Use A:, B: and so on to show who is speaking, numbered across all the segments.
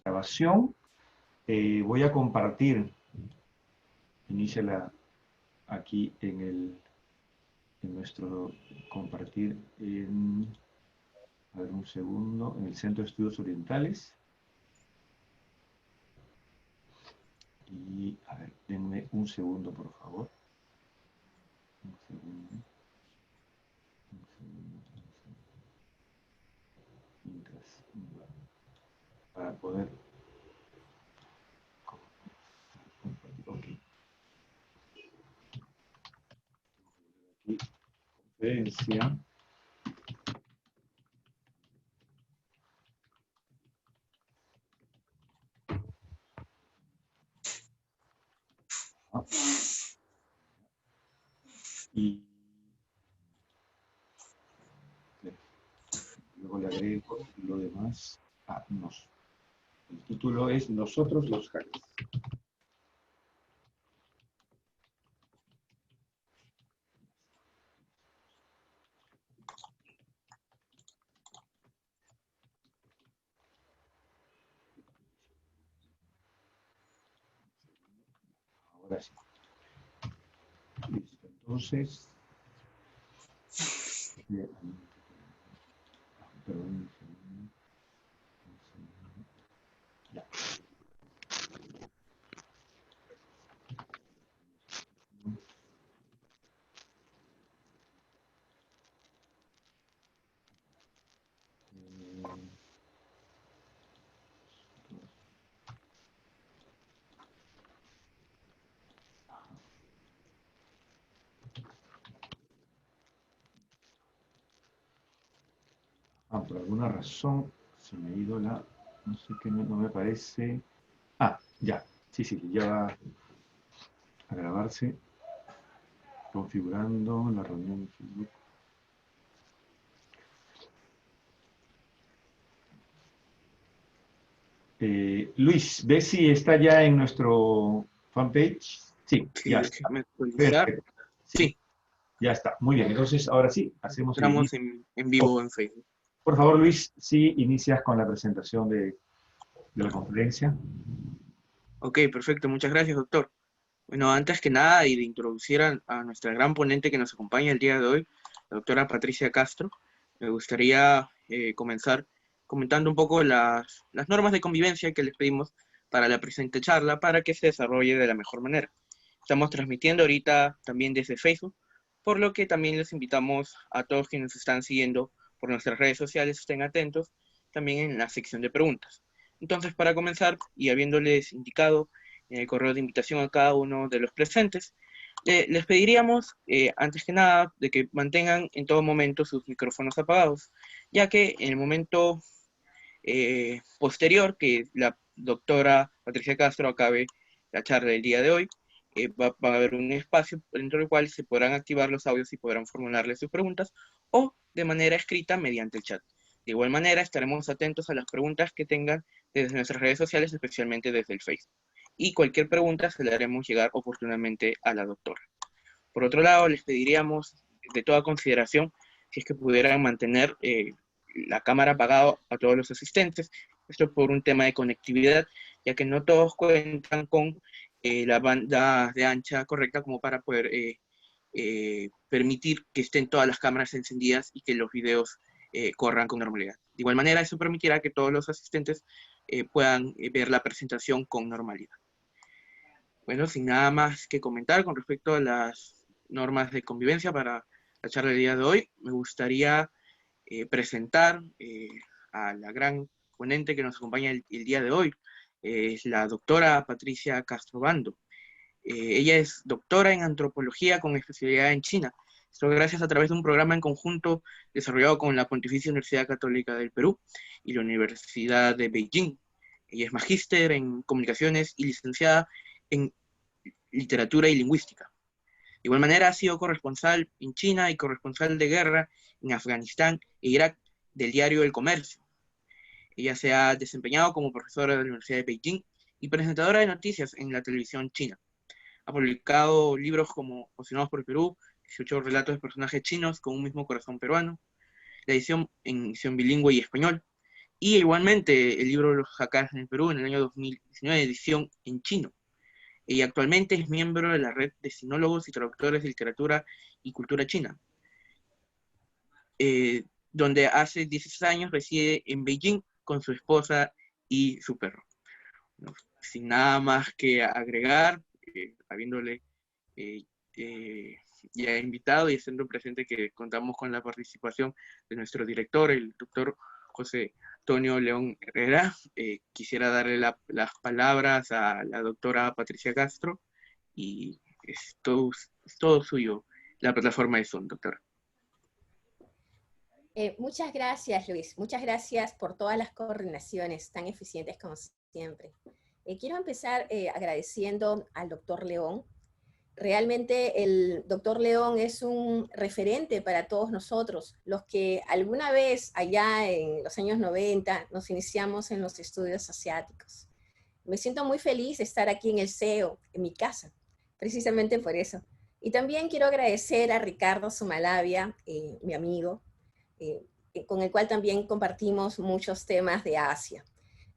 A: Grabación. Voy a compartir. Iníciala aquí en nuestro compartir a ver un segundo, en el Centro de Estudios Orientales. Y, a ver, denme un segundo, por favor. Un segundo. Mientras, para poder compartir. Ok. Aquí, conferencia. Y luego le agrego lo demás a nos. El título es Nosotros los hackers. Ahora sí. Listo. Entonces, perdón, ya. Por alguna razón se me ha ido la, no sé qué, no me parece. Ya, sí, ya va a grabarse, configurando la reunión de Facebook. Luis, ¿ves si está ya en nuestro fanpage? Sí, ya está.
B: Déjame actualizar.
A: Perfecto.
B: Sí,
A: Ya está. Muy bien. Entonces, ahora sí, hacemos el
B: entramos
A: inicio.
B: en vivo en Facebook.
A: Por favor, Luis, si inicias con la presentación de la conferencia.
B: Ok, perfecto. Muchas gracias, doctor. Bueno, antes que nada, y de introducir a nuestra gran ponente que nos acompaña el día de hoy, la doctora Patricia Castro, me gustaría comenzar comentando un poco las normas de convivencia que les pedimos para la presente charla para que se desarrolle de la mejor manera. Estamos transmitiendo ahorita también desde Facebook, por lo que también les invitamos a todos quienes nos están siguiendo por nuestras redes sociales, estén atentos también en la sección de preguntas. Entonces, para comenzar, y habiéndoles indicado en el correo de invitación a cada uno de los presentes, les pediríamos, antes que nada, de que mantengan en todo momento sus micrófonos apagados, ya que en el momento posterior que la doctora Patricia Castro acabe la charla del día de hoy, va a haber un espacio dentro del cual se podrán activar los audios y podrán formularle sus preguntas o de manera escrita mediante el chat. De igual manera, estaremos atentos a las preguntas que tengan desde nuestras redes sociales, especialmente desde el Facebook. Y cualquier pregunta se le haremos llegar oportunamente a la doctora. Por otro lado, les pediríamos de toda consideración si es que pudieran mantener la cámara apagada a todos los asistentes. Esto por un tema de conectividad, ya que no todos cuentan con la banda de ancha correcta como para poder permitir que estén todas las cámaras encendidas y que los videos corran con normalidad. De igual manera, eso permitirá que todos los asistentes puedan ver la presentación con normalidad. Bueno, sin nada más que comentar con respecto a las normas de convivencia para la charla del día de hoy, me gustaría presentar a la gran ponente que nos acompaña el día de hoy. Es la doctora Patricia Castrobando. Ella es doctora en antropología con especialidad en China. Esto gracias a través de un programa en conjunto desarrollado con la Pontificia Universidad Católica del Perú y la Universidad de Beijing. Ella es magíster en comunicaciones y licenciada en literatura y lingüística. De igual manera, ha sido corresponsal en China y corresponsal de guerra en Afganistán e Irak del diario El Comercio. Ella se ha desempeñado como profesora de la Universidad de Beijing y presentadora de noticias en la televisión china. Ha publicado libros como Emocionados por el Perú, 18 relatos de personajes chinos con un mismo corazón peruano, la edición en edición bilingüe y español, y igualmente el libro Los Hakas en el Perú en el año 2019, edición en chino. Y actualmente es miembro de la red de sinólogos y traductores de literatura y cultura china, donde hace 16 años reside en Beijing con su esposa y su perro. No, sin nada más que agregar, habiéndole ya invitado y estando presente que contamos con la participación de nuestro director, el doctor José Antonio León Herrera. Quisiera darle las palabras a la doctora Patricia Castro y es todo suyo la plataforma de Zoom, doctora.
C: Muchas gracias, Luis. Muchas gracias por todas las coordinaciones tan eficientes como siempre. Quiero empezar agradeciendo al doctor León. Realmente el doctor León es un referente para todos nosotros, los que alguna vez allá en los años 90 nos iniciamos en los estudios asiáticos. Me siento muy feliz de estar aquí en el CEO, en mi casa, precisamente por eso. Y también quiero agradecer a Ricardo Sumalavia, mi amigo, con el cual también compartimos muchos temas de Asia.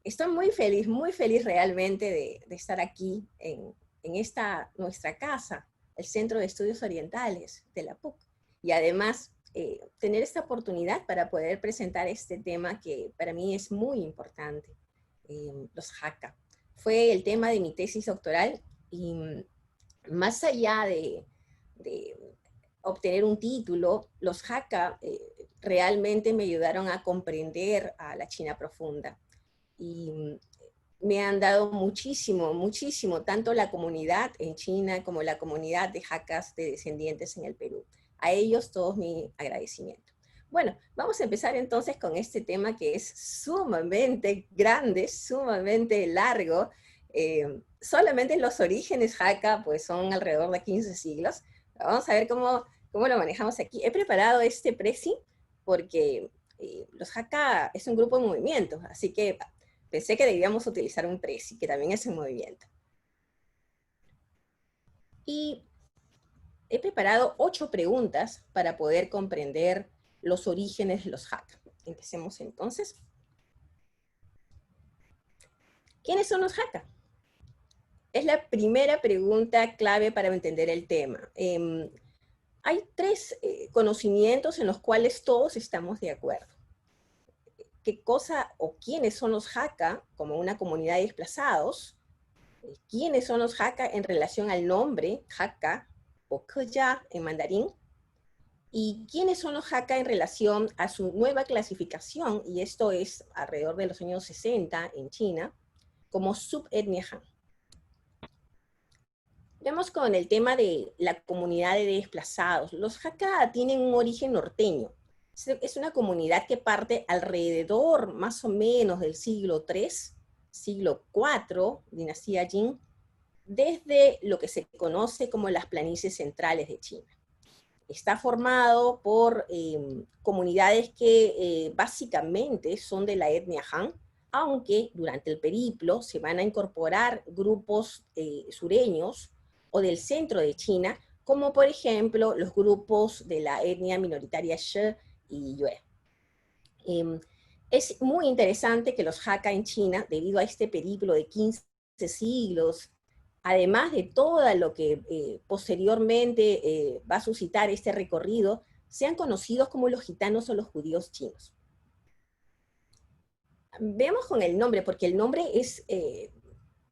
C: Estoy muy feliz realmente de estar aquí en esta nuestra casa, el Centro de Estudios Orientales de la PUC, y además tener esta oportunidad para poder presentar este tema que para mí es muy importante, los Hakka. Fue el tema de mi tesis doctoral y más allá de obtener un título, los Hakka realmente me ayudaron a comprender a la China profunda y me han dado muchísimo, tanto la comunidad en China como la comunidad de Hakkas de descendientes en el Perú. A ellos todos mi agradecimiento. Bueno, vamos a empezar entonces con este tema que es sumamente grande, sumamente largo. Solamente los orígenes Hakka pues son alrededor de 15 siglos. Vamos a ver cómo lo manejamos aquí. He preparado este prezi porque los Hakka es un grupo de movimiento, así que pensé que debíamos utilizar un prezi, que también es un movimiento. Y he preparado 8 preguntas para poder comprender los orígenes de los Hakka. Empecemos entonces. ¿Quiénes son los Hakka? Es la primera pregunta clave para entender el tema. Hay 3 conocimientos en los cuales todos estamos de acuerdo. ¿Qué cosa o quiénes son los Hakka como una comunidad de desplazados? ¿Quiénes son los Hakka en relación al nombre Hakka o Keja en mandarín? ¿Y quiénes son los Hakka en relación a su nueva clasificación? Y esto es alrededor de los años 60 en China, como subetnia Han. Vamos con el tema de la comunidad de desplazados. Los Hakka tienen un origen norteño. Es una comunidad que parte alrededor más o menos del siglo III, siglo IV, dinastía Jin, desde lo que se conoce como las planicies centrales de China. Está formado por comunidades que básicamente son de la etnia Han, aunque durante el periplo se van a incorporar grupos sureños o del centro de China, como por ejemplo los grupos de la etnia minoritaria She y Yue. Es muy interesante que los Hakka en China, debido a este periplo de 15 siglos, además de todo lo que posteriormente va a suscitar este recorrido, sean conocidos como los gitanos o los judíos chinos. Veamos con el nombre, porque el nombre es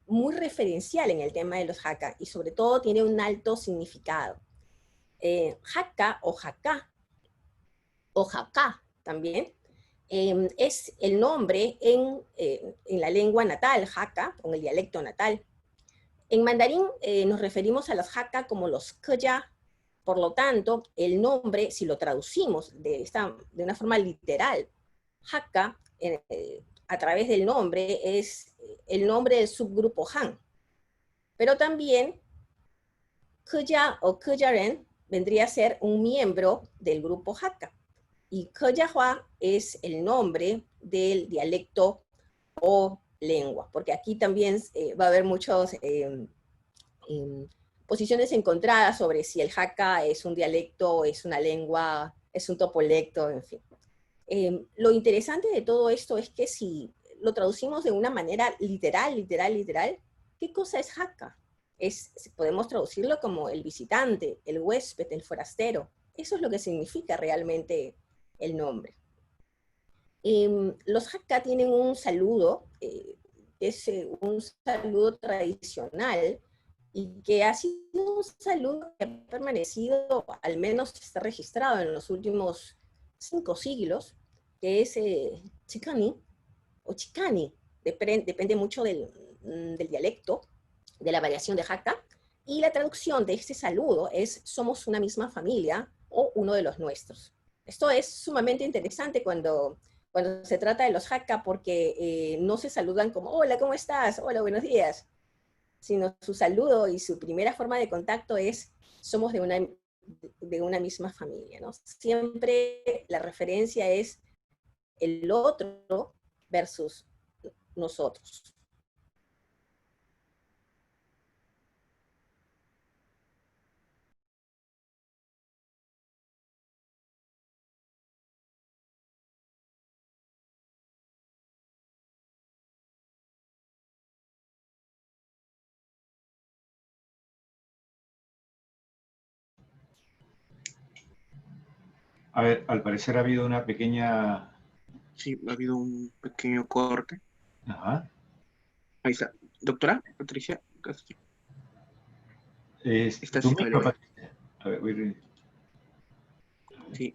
C: muy referencial en el tema de los Hakka, y sobre todo tiene un alto significado. Hakka o Hakka también, es el nombre en la lengua natal, Hakka, con el dialecto natal. En mandarín nos referimos a los Hakka como los Keja, por lo tanto, el nombre, si lo traducimos de una forma literal, Hakka, a través del nombre, es el nombre del subgrupo Han. Pero también, Keja o Kejaren vendría a ser un miembro del grupo Hakka. Y Kejahua es el nombre del dialecto o lengua, porque aquí también va a haber muchos posiciones encontradas sobre si el Hakka es un dialecto, es una lengua, es un topolecto, en fin. Lo interesante de todo esto es que si lo traducimos de una manera literal, ¿qué cosa es Hakka? Podemos traducirlo como el visitante, el huésped, el forastero. Eso es lo que significa realmente el nombre. Los Hakka tienen un saludo, es un saludo tradicional, y que ha sido un saludo que ha permanecido, al menos está registrado en los últimos 5 siglos, que es Chicani o Chicani, depende mucho del dialecto, de la variación de Hakka, y la traducción de este saludo es somos una misma familia o uno de los nuestros. Esto es sumamente interesante cuando se trata de los Hakka, porque no se saludan como hola, ¿cómo estás? Hola, buenos días, sino su saludo y su primera forma de contacto es somos de una misma familia, ¿no? Siempre la referencia es el otro versus nosotros.
A: A ver, al parecer ha habido una pequeña...
B: Sí, ha habido un pequeño corte.
A: Ajá.
B: Ahí está. Doctora Patricia Castillo. Está
A: Tu
B: sí,
A: micro, Patricia. A ver, voy...
B: Sí.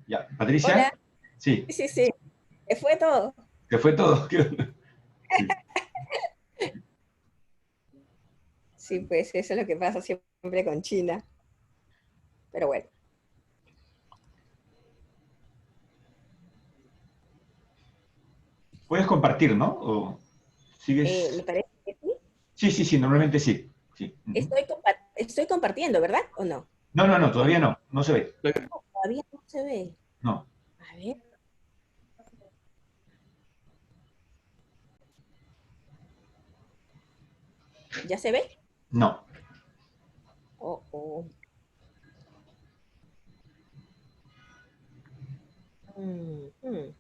A: Ya, Patricia.
C: Hola,
A: Sí,
C: sí, se fue todo.
A: que fue todo. Sí.
C: Sí, pues eso es lo que pasa siempre con China. Pero bueno.
A: Puedes compartir, ¿no? ¿O
C: Me
A: sigues?
C: parece que sí.
A: Sí, sí, sí, normalmente sí. Sí. Ujú.
C: Estoy compartiendo, ¿verdad? ¿O no?
A: No, no, no, todavía no. No se ve.
C: No, todavía no se ve.
A: No,
C: A ver. ¿Ya se ve?
A: no.
C: Oh, oh. Mm, mm.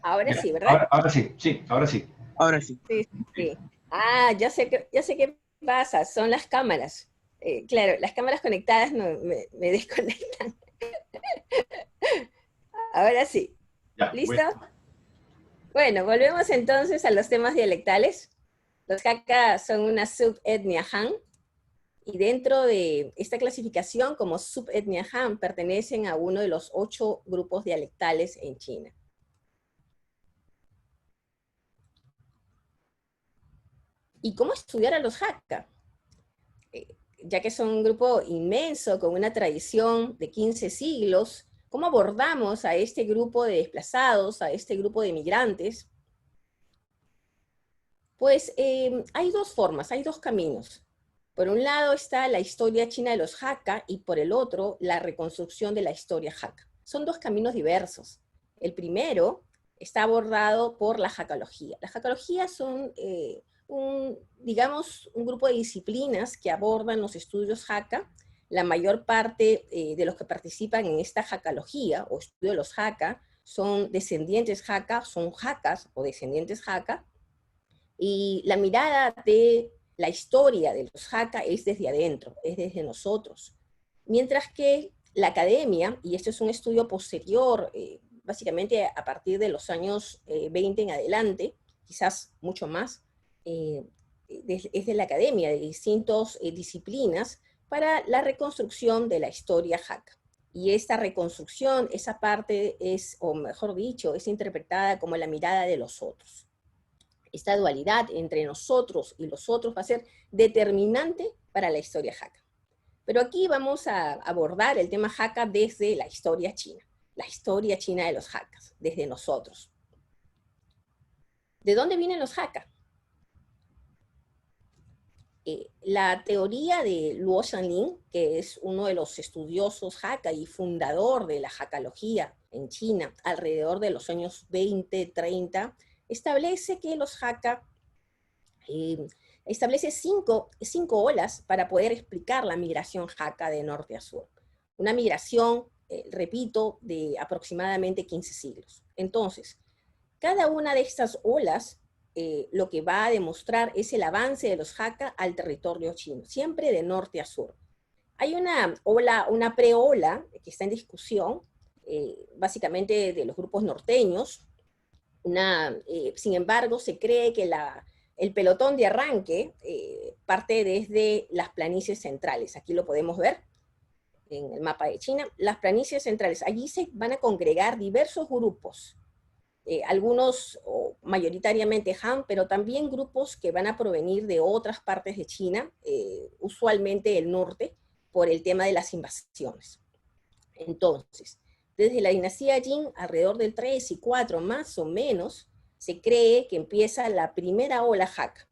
C: Ahora
A: Ya,
C: sí, ¿verdad?
A: ahora sí, sí, ahora sí.
B: Ahora sí.
C: Sí, sí, sí. Ah, ya sé qué pasa. Son las cámaras. Claro, las cámaras conectadas me desconectan. Ahora sí.
A: Ya,
C: ¿Listo?
A: bueno.
C: Bueno, volvemos entonces a los temas dialectales. Los Hakka son una subetnia Han, y dentro de esta clasificación como subetnia Han pertenecen a uno de los 8 grupos dialectales en China. ¿Y cómo estudiar a los Hakka? Ya que son un grupo inmenso con una tradición de 15 siglos, ¿cómo abordamos a este grupo de desplazados, a este grupo de migrantes? Pues hay dos formas, hay dos caminos. Por un lado está la historia china de los Hakka y por el otro la reconstrucción de la historia Hakka. Son dos caminos diversos. El primero está abordado por la Hakkalogía. La Hakkalogía son, digamos, un grupo de disciplinas que abordan los estudios Hakka. La mayor parte de los que participan en esta Hakkalogía o estudio de los Hakka son descendientes Hakka, son Hakkas o descendientes Hakka, y la mirada de la historia de los Hakka es desde adentro, es desde nosotros. Mientras que la academia, y esto es un estudio posterior, básicamente a partir de los años 20 en adelante, quizás mucho más, es de la academia, de distintas disciplinas, para la reconstrucción de la historia Hakka. Y esta reconstrucción, esa parte es, o mejor dicho, es interpretada como la mirada de los otros. Esta dualidad entre nosotros y los otros va a ser determinante para la historia Hakka. Pero aquí vamos a abordar el tema Hakka desde la historia china de los Hakkas, desde nosotros. ¿De dónde vienen los Hakka? La teoría de Luo Shanlin, que es uno de los estudiosos Hakka y fundador de la Hakkalogía en China, alrededor de los años 20, 30, establece que los Hakka establece cinco olas para poder explicar la migración Hakka de norte a sur. Una migración, repito, de aproximadamente 15 siglos. Entonces, cada una de estas olas lo que va a demostrar es el avance de los Hakka al territorio chino, siempre de norte a sur. Hay una preola que está en discusión, básicamente de los grupos norteños. Sin embargo, se cree que el pelotón de arranque parte desde las planicies centrales. Aquí lo podemos ver en el mapa de China. Las planicies centrales, allí se van a congregar diversos grupos, algunos mayoritariamente Han, pero también grupos que van a provenir de otras partes de China, usualmente el norte, por el tema de las invasiones. Entonces, desde la dinastía Jin, alrededor del 3 y 4 más o menos, se cree que empieza la primera ola Hakka,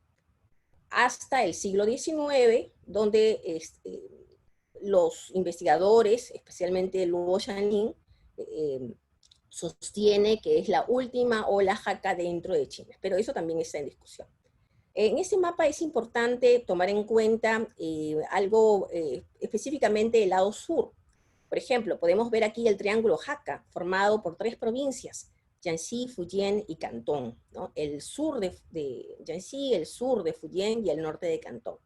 C: hasta el siglo XIX, donde los investigadores, especialmente Luo Xianlin, sostiene que es la última ola Hakka dentro de China, pero eso también está en discusión. En ese mapa es importante tomar en cuenta algo específicamente del lado sur. Por ejemplo, podemos ver aquí el triángulo Hakka, formado por 3 provincias, Jiangxi, Fujian y Cantón, ¿no? El sur de Jiangxi, el sur de Fujian y el norte de Cantón.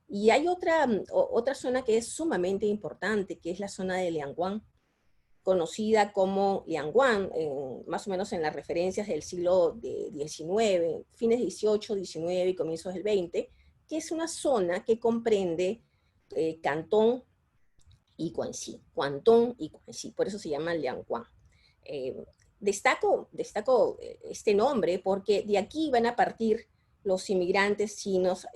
C: Y hay otra zona que es sumamente importante, que es la zona de Liangguan, conocida como Liangguan, más o menos en las referencias del siglo XIX, fines del XVIII, XIX y comienzos del XX, que es una zona que comprende Cantón y Guangxi, Guangdong y Guangxi, por eso se llama Liangguan. Destaco este nombre porque de aquí van a partir los inmigrantes chinos,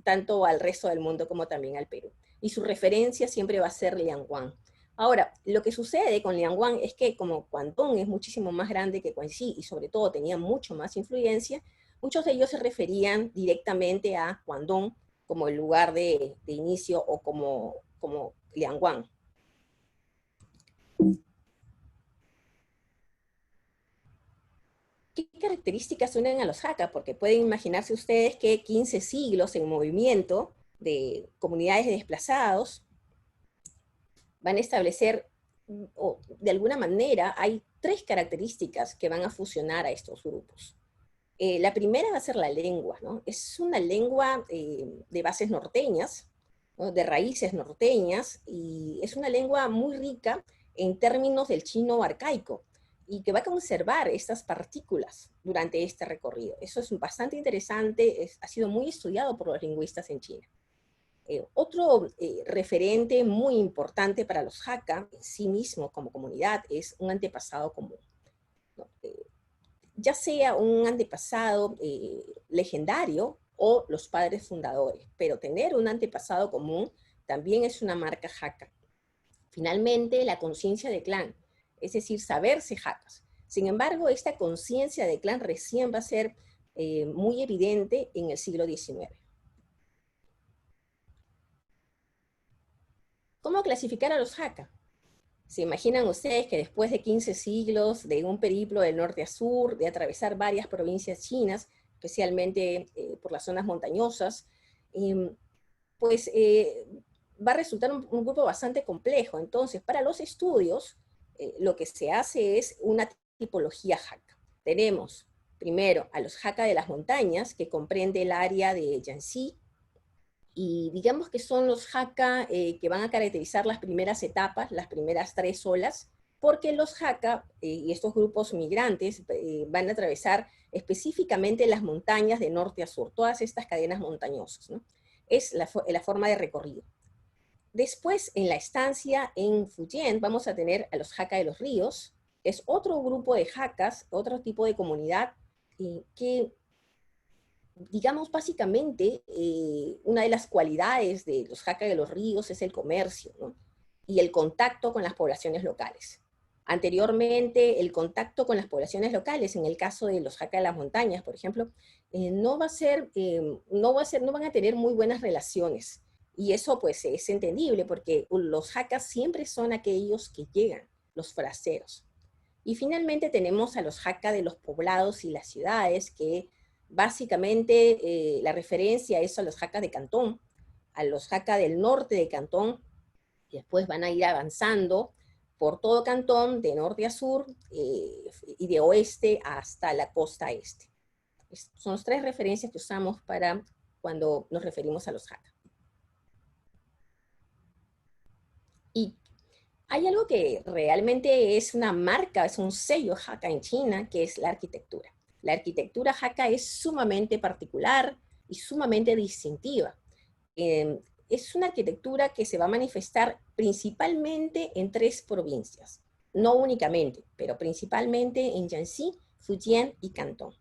C: tanto al resto del mundo como también al Perú. Y su referencia siempre va a ser Liangguan. Ahora, lo que sucede con Liangguan es que como Guangdong es muchísimo más grande que Guangxi y sobre todo tenía mucho más influencia, muchos de ellos se referían directamente a Guangdong como el lugar de inicio o como Liangguan. ¿Qué características unen a los Hakka? Porque pueden imaginarse ustedes que 15 siglos en movimiento de comunidades de desplazados van a establecer, o de alguna manera, hay 3 características que van a fusionar a estos grupos. La primera va a ser la lengua, ¿no? Es una lengua de bases norteñas, ¿no? De raíces norteñas, y es una lengua muy rica en términos del chino arcaico, y que va a conservar estas partículas durante este recorrido. Eso es bastante interesante, ha sido muy estudiado por los lingüistas en China. Otro referente muy importante para los Hakka en sí mismo como comunidad es un antepasado común, ¿no? Ya sea un antepasado legendario o los padres fundadores, pero tener un antepasado común también es una marca Hakka. Finalmente, la conciencia de clan, es decir, saberse Hakkas. Sin embargo, esta conciencia de clan recién va a ser muy evidente en el siglo XIX. ¿Cómo clasificar a los Hakka? ¿Se imaginan ustedes que después de 15 siglos de un periplo del norte a sur, de atravesar varias provincias chinas, especialmente por las zonas montañosas, pues va a resultar un grupo bastante complejo? Entonces, para los estudios, lo que se hace es una tipología Hakka. Tenemos primero a los Hakka de las montañas, que comprende el área de Jiangxi, y digamos que son los Hakka que van a caracterizar las primeras etapas, las primeras 3 olas, porque los Hakka y estos grupos migrantes van a atravesar específicamente las montañas de norte a sur, todas estas cadenas montañosas, ¿no? Es la forma de recorrido. Después, en la estancia en Fujian, vamos a tener a los Hakka de los ríos, que es otro grupo de Hakkas, otro tipo de comunidad que, digamos, básicamente, una de las cualidades de los Hakka de los ríos es el comercio, ¿no? Y el contacto con las poblaciones locales. Anteriormente, el contacto con las poblaciones locales, en el caso de los Hakka de las montañas, por ejemplo, no van a tener muy buenas relaciones. Y eso pues es entendible porque los Hakkas siempre son aquellos que llegan, los forasteros. Y finalmente tenemos a los Hakka de los poblados y las ciudades, que básicamente la referencia es a los Hakka de Cantón, a los Hakka del norte de Cantón, y después van a ir avanzando por todo Cantón, de norte a sur, y de oeste hasta la costa este. Son las tres referencias que usamos para cuando nos referimos a los Hakka. Y hay algo que realmente es una marca, es un sello Hakka en China, que es la arquitectura. La arquitectura Hakka es sumamente particular y sumamente distintiva. Es una arquitectura que se va a manifestar principalmente en 3 provincias. No únicamente, pero principalmente en Jiangxi, Fujian y Cantón.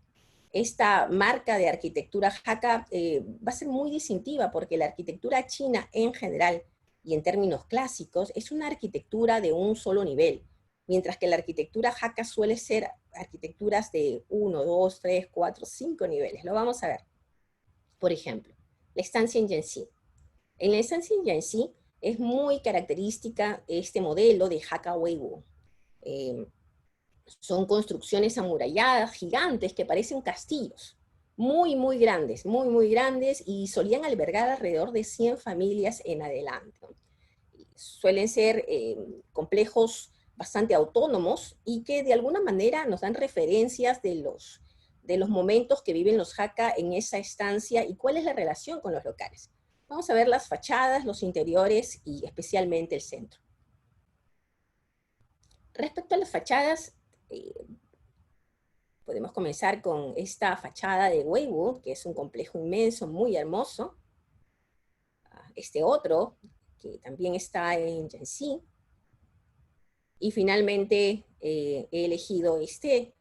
C: Esta marca de arquitectura Hakka va a ser muy distintiva porque la arquitectura china en general y en términos clásicos es una arquitectura de un solo nivel, mientras que la arquitectura Hakka suele ser arquitecturas de 1, 2, 3, 4, 5 niveles. Lo vamos a ver. Por ejemplo, la estancia en Jiangxi. En la estancia en Jiangxi es muy característica este modelo de Hakka Weiwu. Son construcciones amuralladas, gigantes, que parecen castillos, muy, muy grandes, y solían albergar alrededor de 100 familias en adelante. Suelen ser complejos bastante autónomos y que de alguna manera nos dan referencias de los momentos que viven los Hakka en esa estancia y cuál es la relación con los locales. Vamos a ver las fachadas, los interiores y especialmente el centro. Respecto a las fachadas, podemos comenzar con esta fachada de Weiwu, que es un complejo inmenso, muy hermoso. Este otro, que también está en Jiangxi. Y finalmente he elegido este,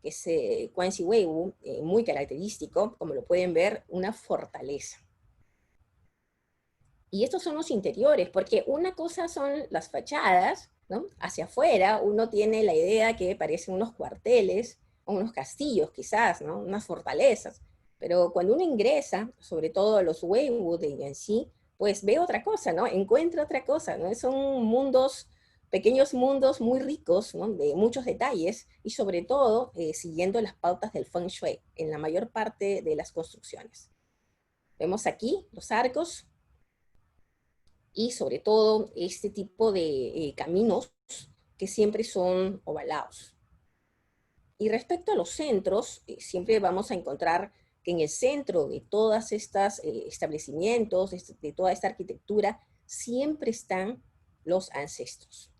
C: que es Guangxi Weiwu, muy característico, como lo pueden ver, una fortaleza. Y estos son los interiores, porque una cosa son las fachadas, ¿no? Hacia afuera uno tiene la idea que parecen unos cuarteles, o unos castillos quizás, ¿no? Unas fortalezas. Pero cuando uno ingresa, sobre todo a los Weiwu de Jiangxi, pues ve otra cosa, ¿no? Encuentra otra cosa, ¿no? Son mundos, pequeños mundos muy ricos, ¿no? De muchos detalles, y sobre todo siguiendo las pautas del Feng Shui en la mayor parte de las construcciones. Vemos aquí los arcos, y sobre todo este tipo de caminos que siempre son ovalados. Y respecto a los centros, siempre vamos a encontrar que en el centro de todas estas establecimientos, de toda esta arquitectura, siempre están los ancestros.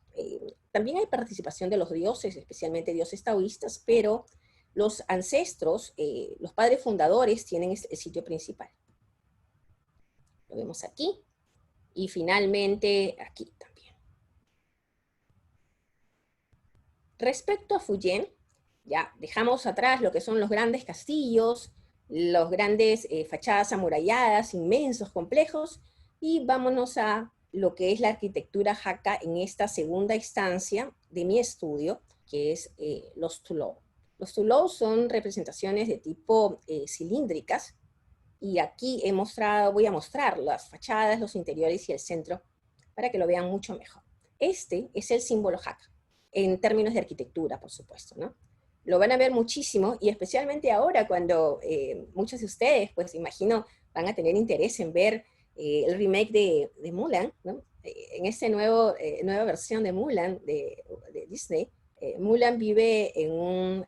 C: También hay participación de los dioses, especialmente dioses taoístas, pero los ancestros, los padres fundadores, tienen el sitio principal. Lo vemos aquí. Y finalmente, aquí también. Respecto a Fujian, ya dejamos atrás lo que son los grandes castillos, los grandes fachadas amuralladas, inmensos, complejos, y vámonos a lo que es la arquitectura Hakka en esta segunda instancia de mi estudio, que es los Tulou. Los Tulou son representaciones de tipo cilíndricas, y aquí voy a mostrar las fachadas, los interiores y el centro para que lo vean mucho mejor. Este es el símbolo Hakka, en términos de arquitectura, por supuesto, ¿no? Lo van a ver muchísimo, y especialmente ahora cuando muchos de ustedes, pues imagino, van a tener interés en ver el remake de Mulan, ¿no? En esta nueva versión de Mulan de Disney, Mulan vive en un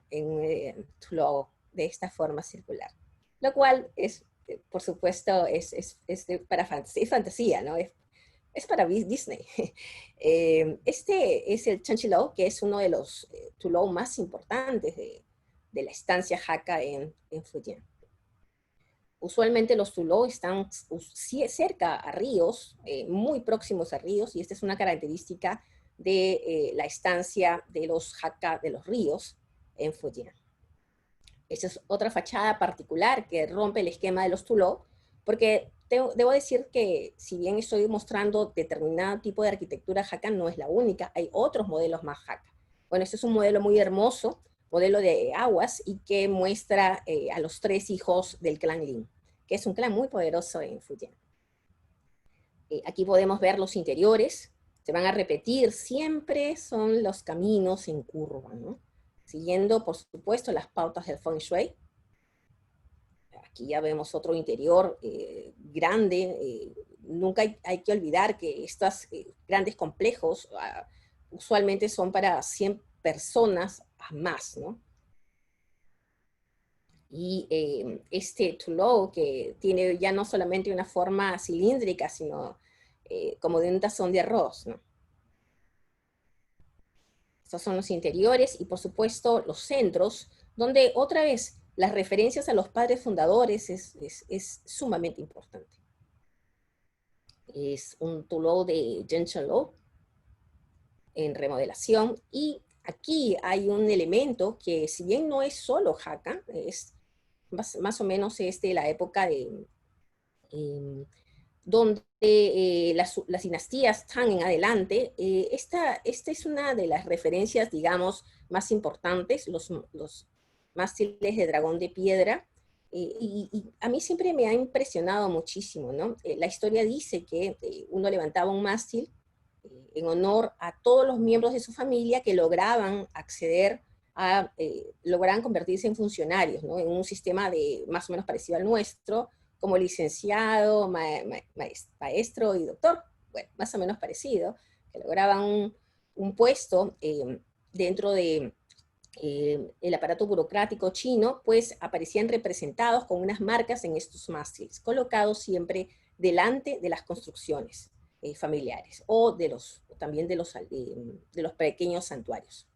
C: Tulou de esta forma circular, lo cual es, por supuesto, es fantasía, ¿no? Es para Disney. Este es el Chanchilou, que es uno de los Tulou más importantes de la estancia Hakka en Fujian. Usualmente los Tulou están cerca a ríos, muy próximos a ríos, y esta es una característica de la estancia de los Hakka de los ríos en Fujian. Esta es otra fachada particular que rompe el esquema de los Tulou, porque debo decir que si bien estoy mostrando determinado tipo de arquitectura Hakka, no es la única, hay otros modelos más Hakka. Bueno, este es un modelo muy hermoso, modelo de aguas, y que muestra a los 3 hijos del clan Lin, que es un clan muy poderoso en Fujian. Aquí podemos ver los interiores, se van a repetir, siempre son los caminos en curva, ¿no? Siguiendo, por supuesto, las pautas del Feng Shui. Aquí ya vemos otro interior grande. Nunca hay que olvidar que estos grandes complejos usualmente son para 100 personas a más, ¿no? Y este Tulou, que tiene ya no solamente una forma cilíndrica, sino como de un tazón de arroz, ¿no? Estos son los interiores y, por supuesto, los centros, donde otra vez las referencias a los padres fundadores es sumamente importante. Es un Tulou de Zhenchenlou en remodelación, y aquí hay un elemento que, si bien no es solo Hakka, es más o menos es de la época de donde las dinastías Tang en adelante. Esta es una de las referencias, digamos, más importantes, los mástiles de dragón de piedra, y a mí siempre me ha impresionado muchísimo, ¿no? La historia dice que uno levantaba un mástil en honor a todos los miembros de su familia que lograban acceder lograban convertirse en funcionarios, ¿no? En un sistema más o menos parecido al nuestro, como licenciado, maestro y doctor, bueno, más o menos parecido, que lograban un puesto dentro de el aparato burocrático chino, pues aparecían representados con unas marcas en estos mástiles, colocados siempre delante de las construcciones familiares, o también de los pequeños santuarios.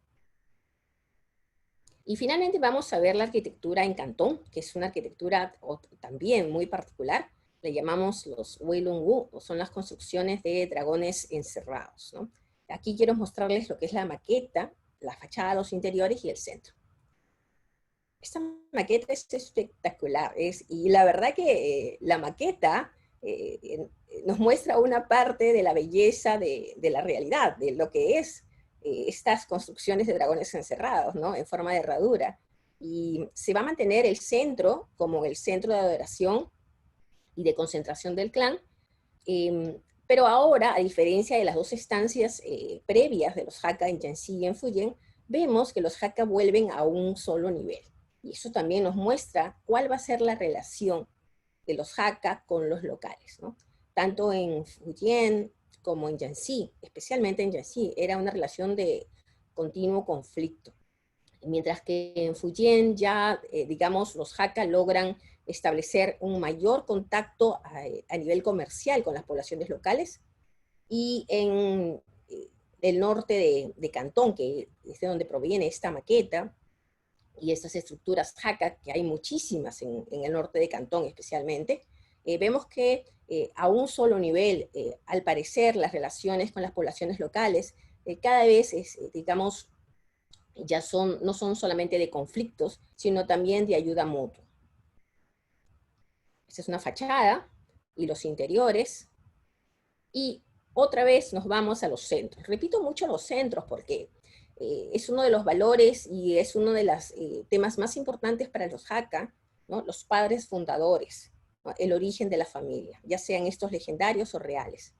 C: Y finalmente vamos a ver la arquitectura en Cantón, que es una arquitectura también muy particular. Le llamamos los Weilun Wu, o son las construcciones de dragones encerrados, ¿no? Aquí quiero mostrarles lo que es la maqueta, la fachada, los interiores y el centro. Esta maqueta es espectacular, y la verdad que la maqueta nos muestra una parte de la belleza de la realidad, de lo que es estas construcciones de dragones encerrados, ¿no? En forma de herradura. Y se va a mantener el centro como el centro de adoración y de concentración del clan, pero ahora, a diferencia de las dos estancias previas de los Hakka en Jiangxi y en Fujian, vemos que los Hakka vuelven a un solo nivel. Y eso también nos muestra cuál va a ser la relación de los Hakka con los locales, ¿no? Tanto en Fujian como en Jiangxi, especialmente en Jiangxi, era una relación de continuo conflicto. Mientras que en Fujian ya, digamos, los Hakka logran establecer un mayor contacto a nivel comercial con las poblaciones locales, y en el norte de Cantón, que es de donde proviene esta maqueta, y estas estructuras Hakka, que hay muchísimas en el norte de Cantón especialmente, vemos que a un solo nivel, al parecer, las relaciones con las poblaciones locales cada vez, digamos, ya no son solamente de conflictos, sino también de ayuda mutua. Esta es una fachada y los interiores. Y otra vez nos vamos a los centros. Repito mucho los centros porque es uno de los valores y es uno de los temas más importantes para los Hakka, ¿no? Los padres fundadores, ¿no? El origen de la familia, ya sean estos legendarios o reales.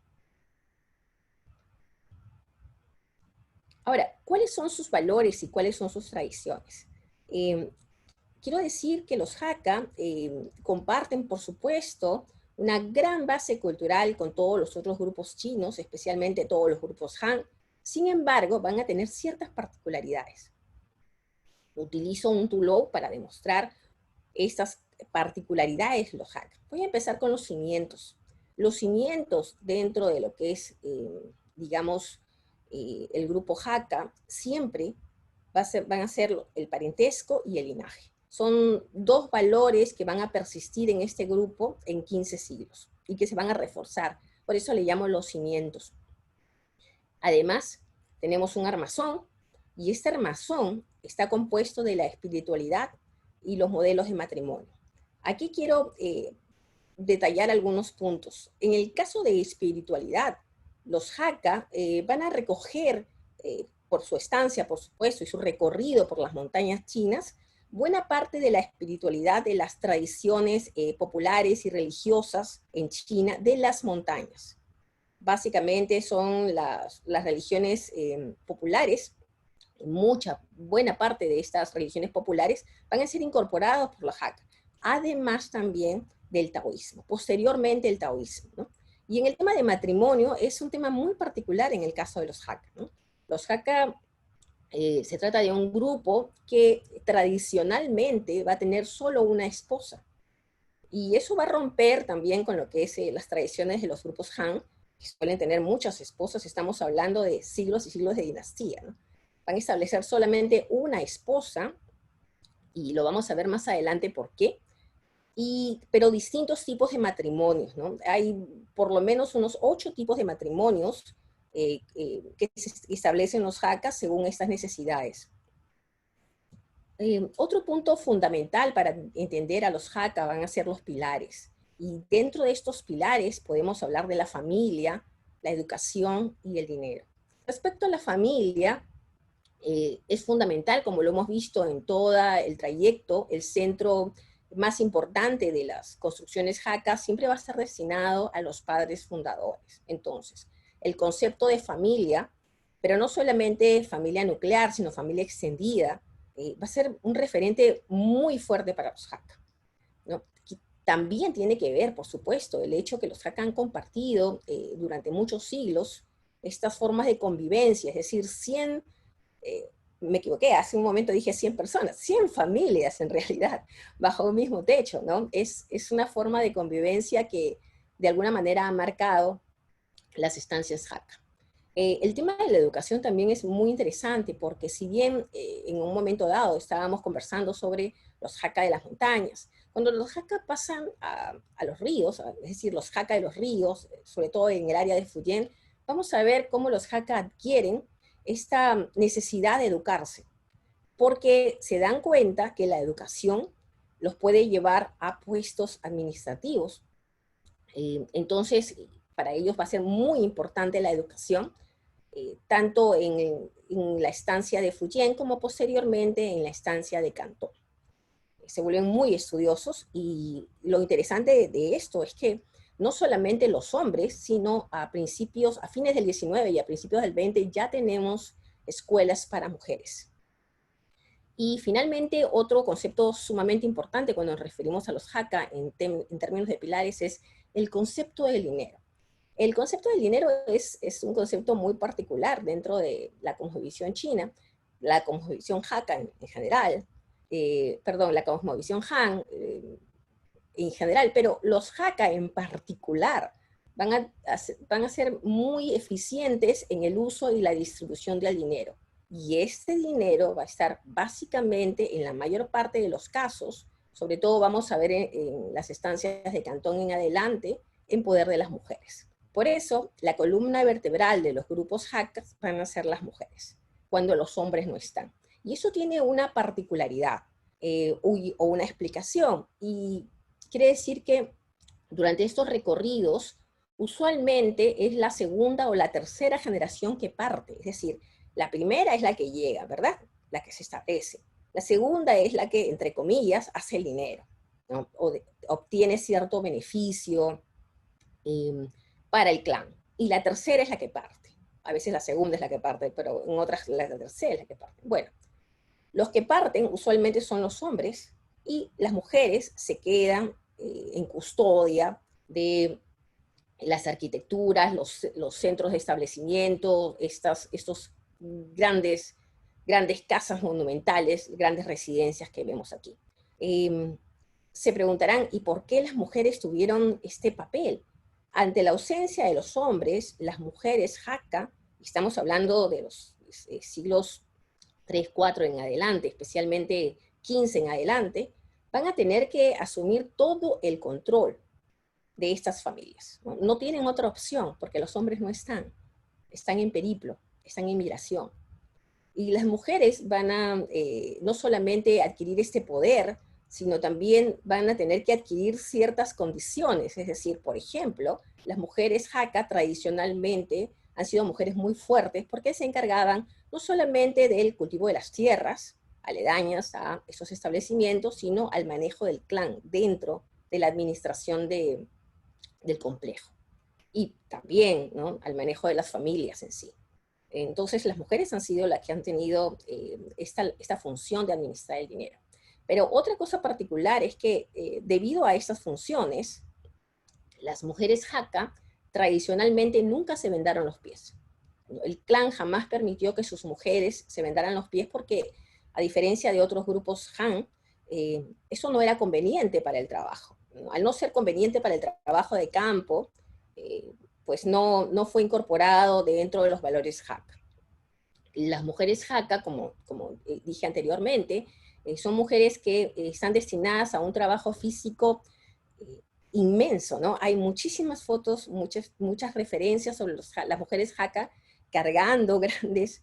C: Ahora, ¿cuáles son sus valores y cuáles son sus tradiciones? Quiero decir que los Hakka comparten, por supuesto, una gran base cultural con todos los otros grupos chinos, especialmente todos los grupos Han. Sin embargo, van a tener ciertas particularidades. Utilizo un Tulou para demostrar estas particularidades de los Hakka. Voy a empezar con los cimientos. Los cimientos dentro de lo que es, digamos, el grupo Hakka, siempre van a ser el parentesco y el linaje. Son dos valores que van a persistir en este grupo en 15 siglos y que se van a reforzar. Por eso le llamo los cimientos. Además, tenemos un armazón, y este armazón está compuesto de la espiritualidad y los modelos de matrimonio. Aquí quiero detallar algunos puntos. En el caso de espiritualidad, los Hakka van a recoger, por su estancia, por supuesto, y su recorrido por las montañas chinas, buena parte de la espiritualidad de las tradiciones populares y religiosas en China de las montañas. básicamente son las religiones populares. Buena parte de estas religiones populares van a ser incorporadas por los Hakka, además también del taoísmo, posteriormente el taoísmo, ¿no? Y en el tema de matrimonio es un tema muy particular en el caso de los Hakka, ¿no? Los Hakka se trata de un grupo que tradicionalmente va a tener solo una esposa. Y eso va a romper también con lo que es las tradiciones de los grupos Han, que suelen tener muchas esposas. Estamos hablando de siglos y siglos de dinastía, ¿no? Van a establecer solamente una esposa, y lo vamos a ver más adelante por qué. Pero distintos tipos de matrimonios, ¿no? Hay por lo menos unos 8 tipos de matrimonios que se establecen los Hakka según estas necesidades. Otro punto fundamental para entender a los Hakka van a ser los pilares. Y dentro de estos pilares podemos hablar de la familia, la educación y el dinero. Respecto a la familia, es fundamental, como lo hemos visto en todo el trayecto, el centro más importante de las construcciones Hakka siempre va a estar destinado a los padres fundadores. Entonces, el concepto de familia, pero no solamente familia nuclear, sino familia extendida, va a ser un referente muy fuerte para los Hakka, ¿no? También tiene que ver, por supuesto, el hecho que los Hakka han compartido durante muchos siglos estas formas de convivencia, es decir, 100, me equivoqué, hace un momento dije 100 personas, 100 familias en realidad, bajo un mismo techo, ¿no? Es una forma de convivencia que de alguna manera ha marcado las estancias Hakka. El tema de la educación también es muy interesante porque si bien en un momento dado estábamos conversando sobre los Hakka de las montañas, cuando los Hakka pasan a los ríos, es decir, los Hakka de los ríos, sobre todo en el área de Fujian, vamos a ver cómo los Hakka adquieren esta necesidad de educarse, porque se dan cuenta que la educación los puede llevar a puestos administrativos. Entonces, para ellos va a ser muy importante la educación, tanto en la estancia de Fujian como posteriormente en la estancia de Cantón. Se vuelven muy estudiosos y lo interesante de esto es que no solamente los hombres, sino a fines del 19 y a principios del 20 ya tenemos escuelas para mujeres. Y finalmente, otro concepto sumamente importante cuando nos referimos a los Hakka en términos de pilares es el concepto del dinero. El concepto del dinero es un concepto muy particular dentro de la cosmovisión china, la cosmovisión Hakka en general, la cosmovisión Han en general, pero los Hakka en particular van a ser muy eficientes en el uso y la distribución del dinero. Y este dinero va a estar básicamente, en la mayor parte de los casos, sobre todo vamos a ver en las estancias de Cantón en adelante, en poder de las mujeres. Por eso, la columna vertebral de los grupos Hakka van a ser las mujeres, cuando los hombres no están. Y eso tiene una particularidad o una explicación. Y quiere decir que durante estos recorridos, usualmente es la segunda o la tercera generación que parte. Es decir, la primera es la que llega, ¿verdad? La que se establece. La segunda es la que, entre comillas, hace el dinero, ¿no? Obtiene cierto beneficio para el clan. Y la tercera es la que parte. A veces la segunda es la que parte, pero en otras la tercera es la que parte. Bueno, los que parten usualmente son los hombres y las mujeres se quedan en custodia de las arquitecturas, los centros de establecimiento, estos grandes casas monumentales, grandes residencias que vemos aquí. Se preguntarán, ¿y por qué las mujeres tuvieron este papel? Ante la ausencia de los hombres, las mujeres Hakka, estamos hablando de los siglos 3, 4 en adelante, especialmente 15 en adelante, van a tener que asumir todo el control de estas familias. No tienen otra opción, porque los hombres no están en periplo, están en migración. Y las mujeres van a no solamente adquirir este poder, sino también van a tener que adquirir ciertas condiciones. Es decir, por ejemplo, las mujeres Hakka tradicionalmente han sido mujeres muy fuertes porque se encargaban no solamente del cultivo de las tierras aledañas a esos establecimientos, sino al manejo del clan dentro de la administración del complejo. y también, ¿no?, al manejo de las familias en sí. Entonces, las mujeres han sido las que han tenido esta función de administrar el dinero. Pero otra cosa particular es que debido a estas funciones, las mujeres Hakka tradicionalmente nunca se vendaron los pies. El clan jamás permitió que sus mujeres se vendaran los pies porque, a diferencia de otros grupos Han, eso no era conveniente para el trabajo. Al no ser conveniente para el trabajo de campo, pues no fue incorporado dentro de los valores Hakka. Las mujeres Hakka, como dije anteriormente, son mujeres que están destinadas a un trabajo físico inmenso, ¿no? Hay muchísimas fotos, muchas referencias sobre las mujeres Hakka cargando grandes,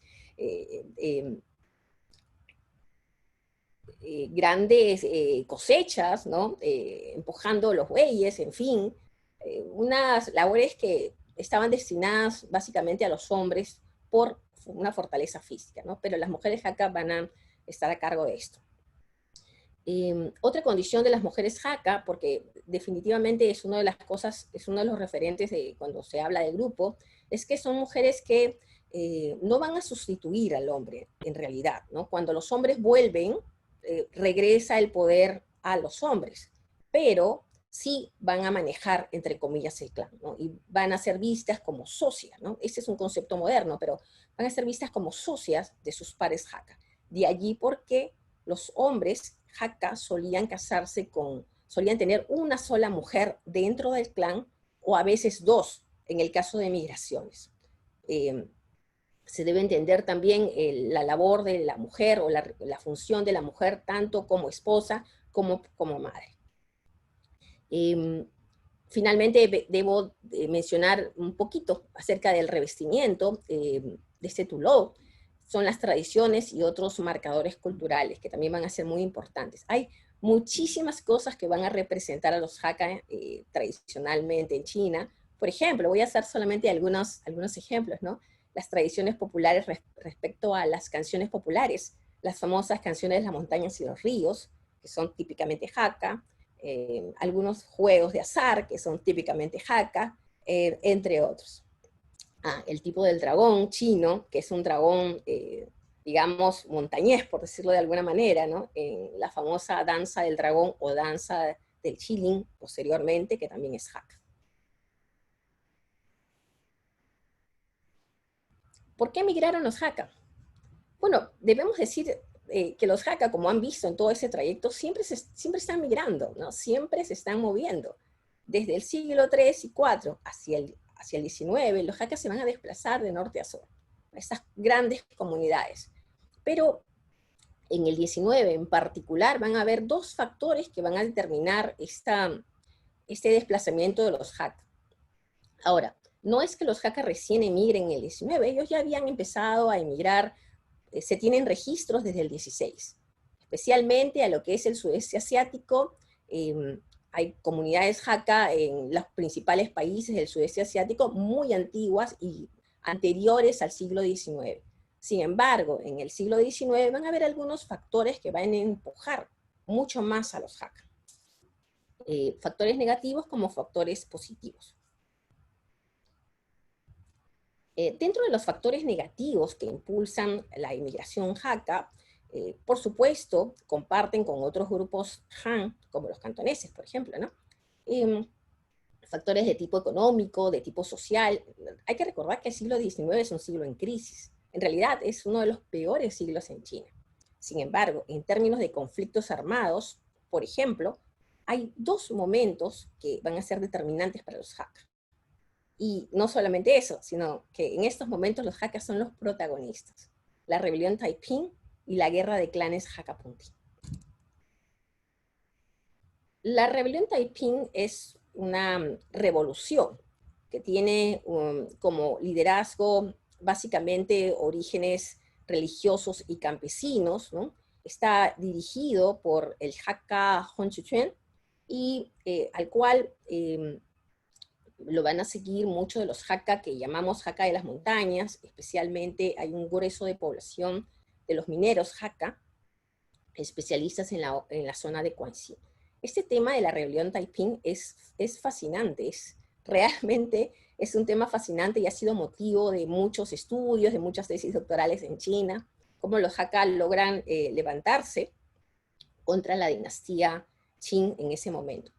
C: grandes cosechas, ¿no? Empujando los bueyes, en fin, unas labores que estaban destinadas básicamente a los hombres por una fortaleza física, ¿no? Pero las mujeres Hakka van a estar a cargo de esto. Otra condición de las mujeres Hakka, porque definitivamente es una de las cosas, es uno de los referentes de cuando se habla del grupo, es que son mujeres que no van a sustituir al hombre en realidad, ¿no? Cuando los hombres vuelven, regresa el poder a los hombres, pero sí van a manejar, entre comillas, el clan, ¿no? Y van a ser vistas como socias, ¿no? Ese es un concepto moderno, pero van a ser vistas como socias de sus pares Hakka. De allí porque los hombres Hakka solían solían tener una sola mujer dentro del clan, o a veces dos, en el caso de migraciones. Se debe entender también la labor de la mujer o la función de la mujer tanto como esposa como madre. Finalmente debo mencionar un poquito acerca del revestimiento de este tuló. Son las tradiciones y otros marcadores culturales que también van a ser muy importantes. Hay muchísimas cosas que van a representar a los Hakka tradicionalmente en China. Por ejemplo, voy a hacer solamente algunos ejemplos, ¿no? Las tradiciones populares respecto a las canciones populares, las famosas canciones de las montañas y los ríos, que son típicamente Hakka, algunos juegos de azar, que son típicamente Hakka, entre otros. El tipo del dragón chino, que es un dragón, digamos, montañés, por decirlo de alguna manera, ¿no? En la famosa danza del dragón o danza del Qilin, posteriormente, que también es Hakka. ¿Por qué emigraron los Hakka? Bueno, debemos decir que los Hakka, como han visto en todo ese trayecto, siempre están migrando, ¿no? Siempre se están moviendo. Desde el siglo 3 y 4 hacia el 19, los Hakka se van a desplazar de norte a sur, a estas grandes comunidades. Pero en el 19 en particular van a haber dos factores que van a determinar este desplazamiento de los Hakka. Ahora, no es que los Hakka recién emigren en el 19, ellos ya habían empezado a emigrar, se tienen registros desde el 16, especialmente a lo que es el sudeste asiático. Hay comunidades Hakka en los principales países del sudeste asiático muy antiguas y anteriores al siglo XIX. Sin embargo, en el siglo XIX van a haber algunos factores que van a empujar mucho más a los Hakka. Factores negativos como factores positivos. Dentro de los factores negativos que impulsan la inmigración Hakka, por supuesto, comparten con otros grupos Han, como los cantoneses, por ejemplo, ¿no? Factores de tipo económico, de tipo social. Hay que recordar que el siglo XIX es un siglo en crisis. En realidad, es uno de los peores siglos en China. Sin embargo, en términos de conflictos armados, por ejemplo, hay dos momentos que van a ser determinantes para los Hakka. Y no solamente eso, sino que en estos momentos los Hakka son los protagonistas. La rebelión Taiping y la guerra de clanes Hakka-Punti. La rebelión Taiping es una revolución que tiene como liderazgo básicamente orígenes religiosos y campesinos, ¿no? Está dirigido por el Hakka Hon Chuchen y al cual lo van a seguir muchos de los Hakka que llamamos Hakka de las montañas. Especialmente hay un grueso de población de los mineros Hakka, especialistas en la zona de Guangxi. Este tema de la rebelión Taiping es fascinante, es Realmente es un tema fascinante y ha sido motivo de muchos estudios, de muchas tesis doctorales en China, cómo los Hakka logran levantarse contra la dinastía Qin en ese momento.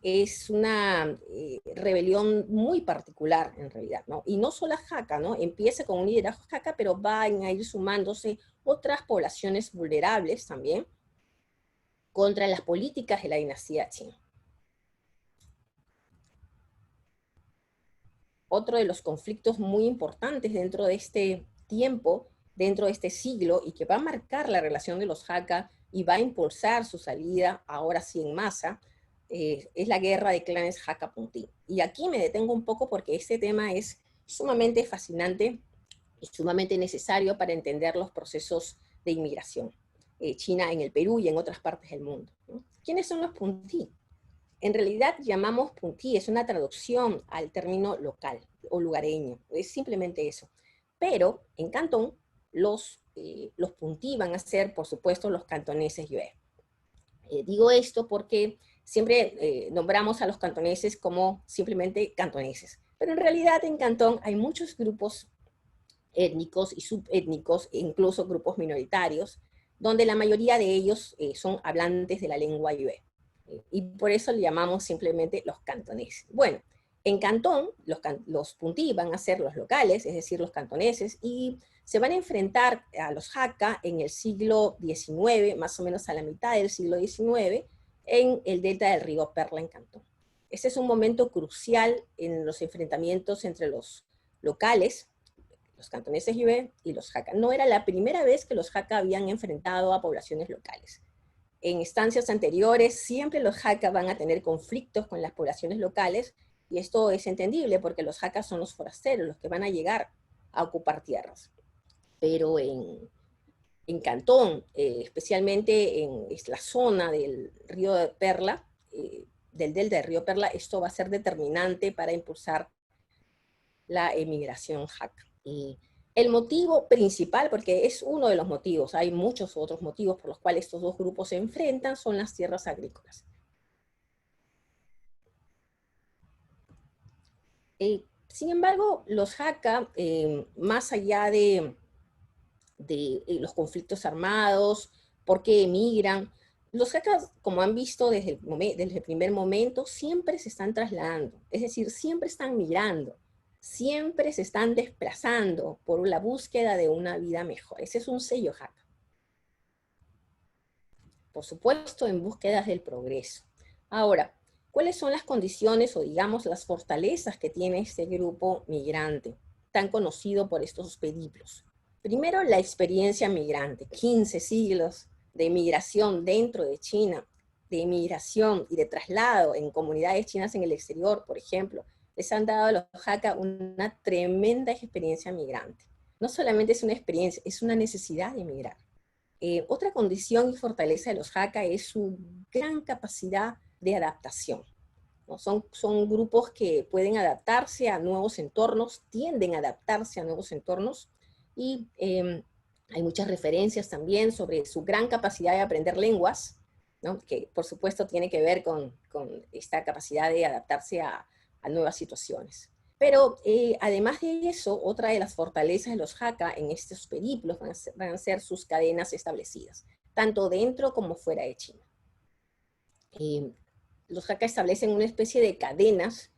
C: Es una rebelión muy particular en realidad, ¿no? Y no solo Hakka, ¿no? Empieza con un liderazgo Hakka, pero van a ir sumándose otras poblaciones vulnerables también contra las políticas de la dinastía Qin. Otro de los conflictos muy importantes dentro de este tiempo, dentro de este siglo, y que va a marcar la relación de los Hakka y va a impulsar su salida, ahora sí en masa, es la guerra de clanes Hakka-Puntí. Y aquí me detengo un poco porque este tema es sumamente fascinante y sumamente necesario para entender los procesos de inmigración china en el Perú y en otras partes del mundo, ¿no? ¿Quiénes son los Puntí? En realidad llamamos Puntí, es una traducción al término local o lugareño, es simplemente eso. Pero en Cantón, los Puntí van a ser, por supuesto, los cantoneses Yue. Digo esto porque siempre nombramos a los cantoneses como simplemente cantoneses, pero en realidad en Cantón hay muchos grupos étnicos y subétnicos, e incluso grupos minoritarios, donde la mayoría de ellos son hablantes de la lengua Yue. Y por eso le llamamos simplemente los cantoneses. Bueno, en Cantón, los Puntí van a ser los locales, es decir, los cantoneses, y se van a enfrentar a los Hakka en el siglo XIX, más o menos a la mitad del siglo XIX, en el delta del río Perla en Cantón. Ese es un momento crucial en los enfrentamientos entre los locales, los cantoneses Yue y los Hakka. No era la primera vez que los Hakka habían enfrentado a poblaciones locales. En instancias anteriores, siempre los Hakka van a tener conflictos con las poblaciones locales, y esto es entendible porque los Hakka son los forasteros, los que van a llegar a ocupar tierras. Pero en Cantón, especialmente en la zona del río de Perla, del delta del río Perla, esto va a ser determinante para impulsar la emigración Hakka. El motivo principal, porque es uno de los motivos, hay muchos otros motivos por los cuales estos dos grupos se enfrentan, son las tierras agrícolas. Sin embargo, los Hakka, más allá de los conflictos armados, por qué emigran, los Hakka, como han visto desde el primer momento, siempre se están trasladando, es decir, siempre están migrando, siempre se están desplazando por la búsqueda de una vida mejor. Ese es un sello Hakka. Por supuesto, en búsquedas del progreso. Ahora, ¿cuáles son las condiciones o digamos las fortalezas que tiene este grupo migrante, tan conocido por estos periplos? Primero, la experiencia migrante, 15 siglos de migración dentro de China, de migración y de traslado en comunidades chinas en el exterior, por ejemplo, les han dado a los Hakka una tremenda experiencia migrante. No solamente es una experiencia, es una necesidad de migrar. Otra condición y fortaleza de los Hakka es su gran capacidad de adaptación, ¿no? Son grupos que pueden adaptarse a nuevos entornos, tienden a adaptarse a nuevos entornos, y hay muchas referencias también sobre su gran capacidad de aprender lenguas, ¿no? Que por supuesto tiene que ver con esta capacidad de adaptarse a nuevas situaciones. Pero además de eso, otra de las fortalezas de los Hakka en estos periplos van a ser sus cadenas establecidas, tanto dentro como fuera de China. Los Hakka establecen una especie de cadenas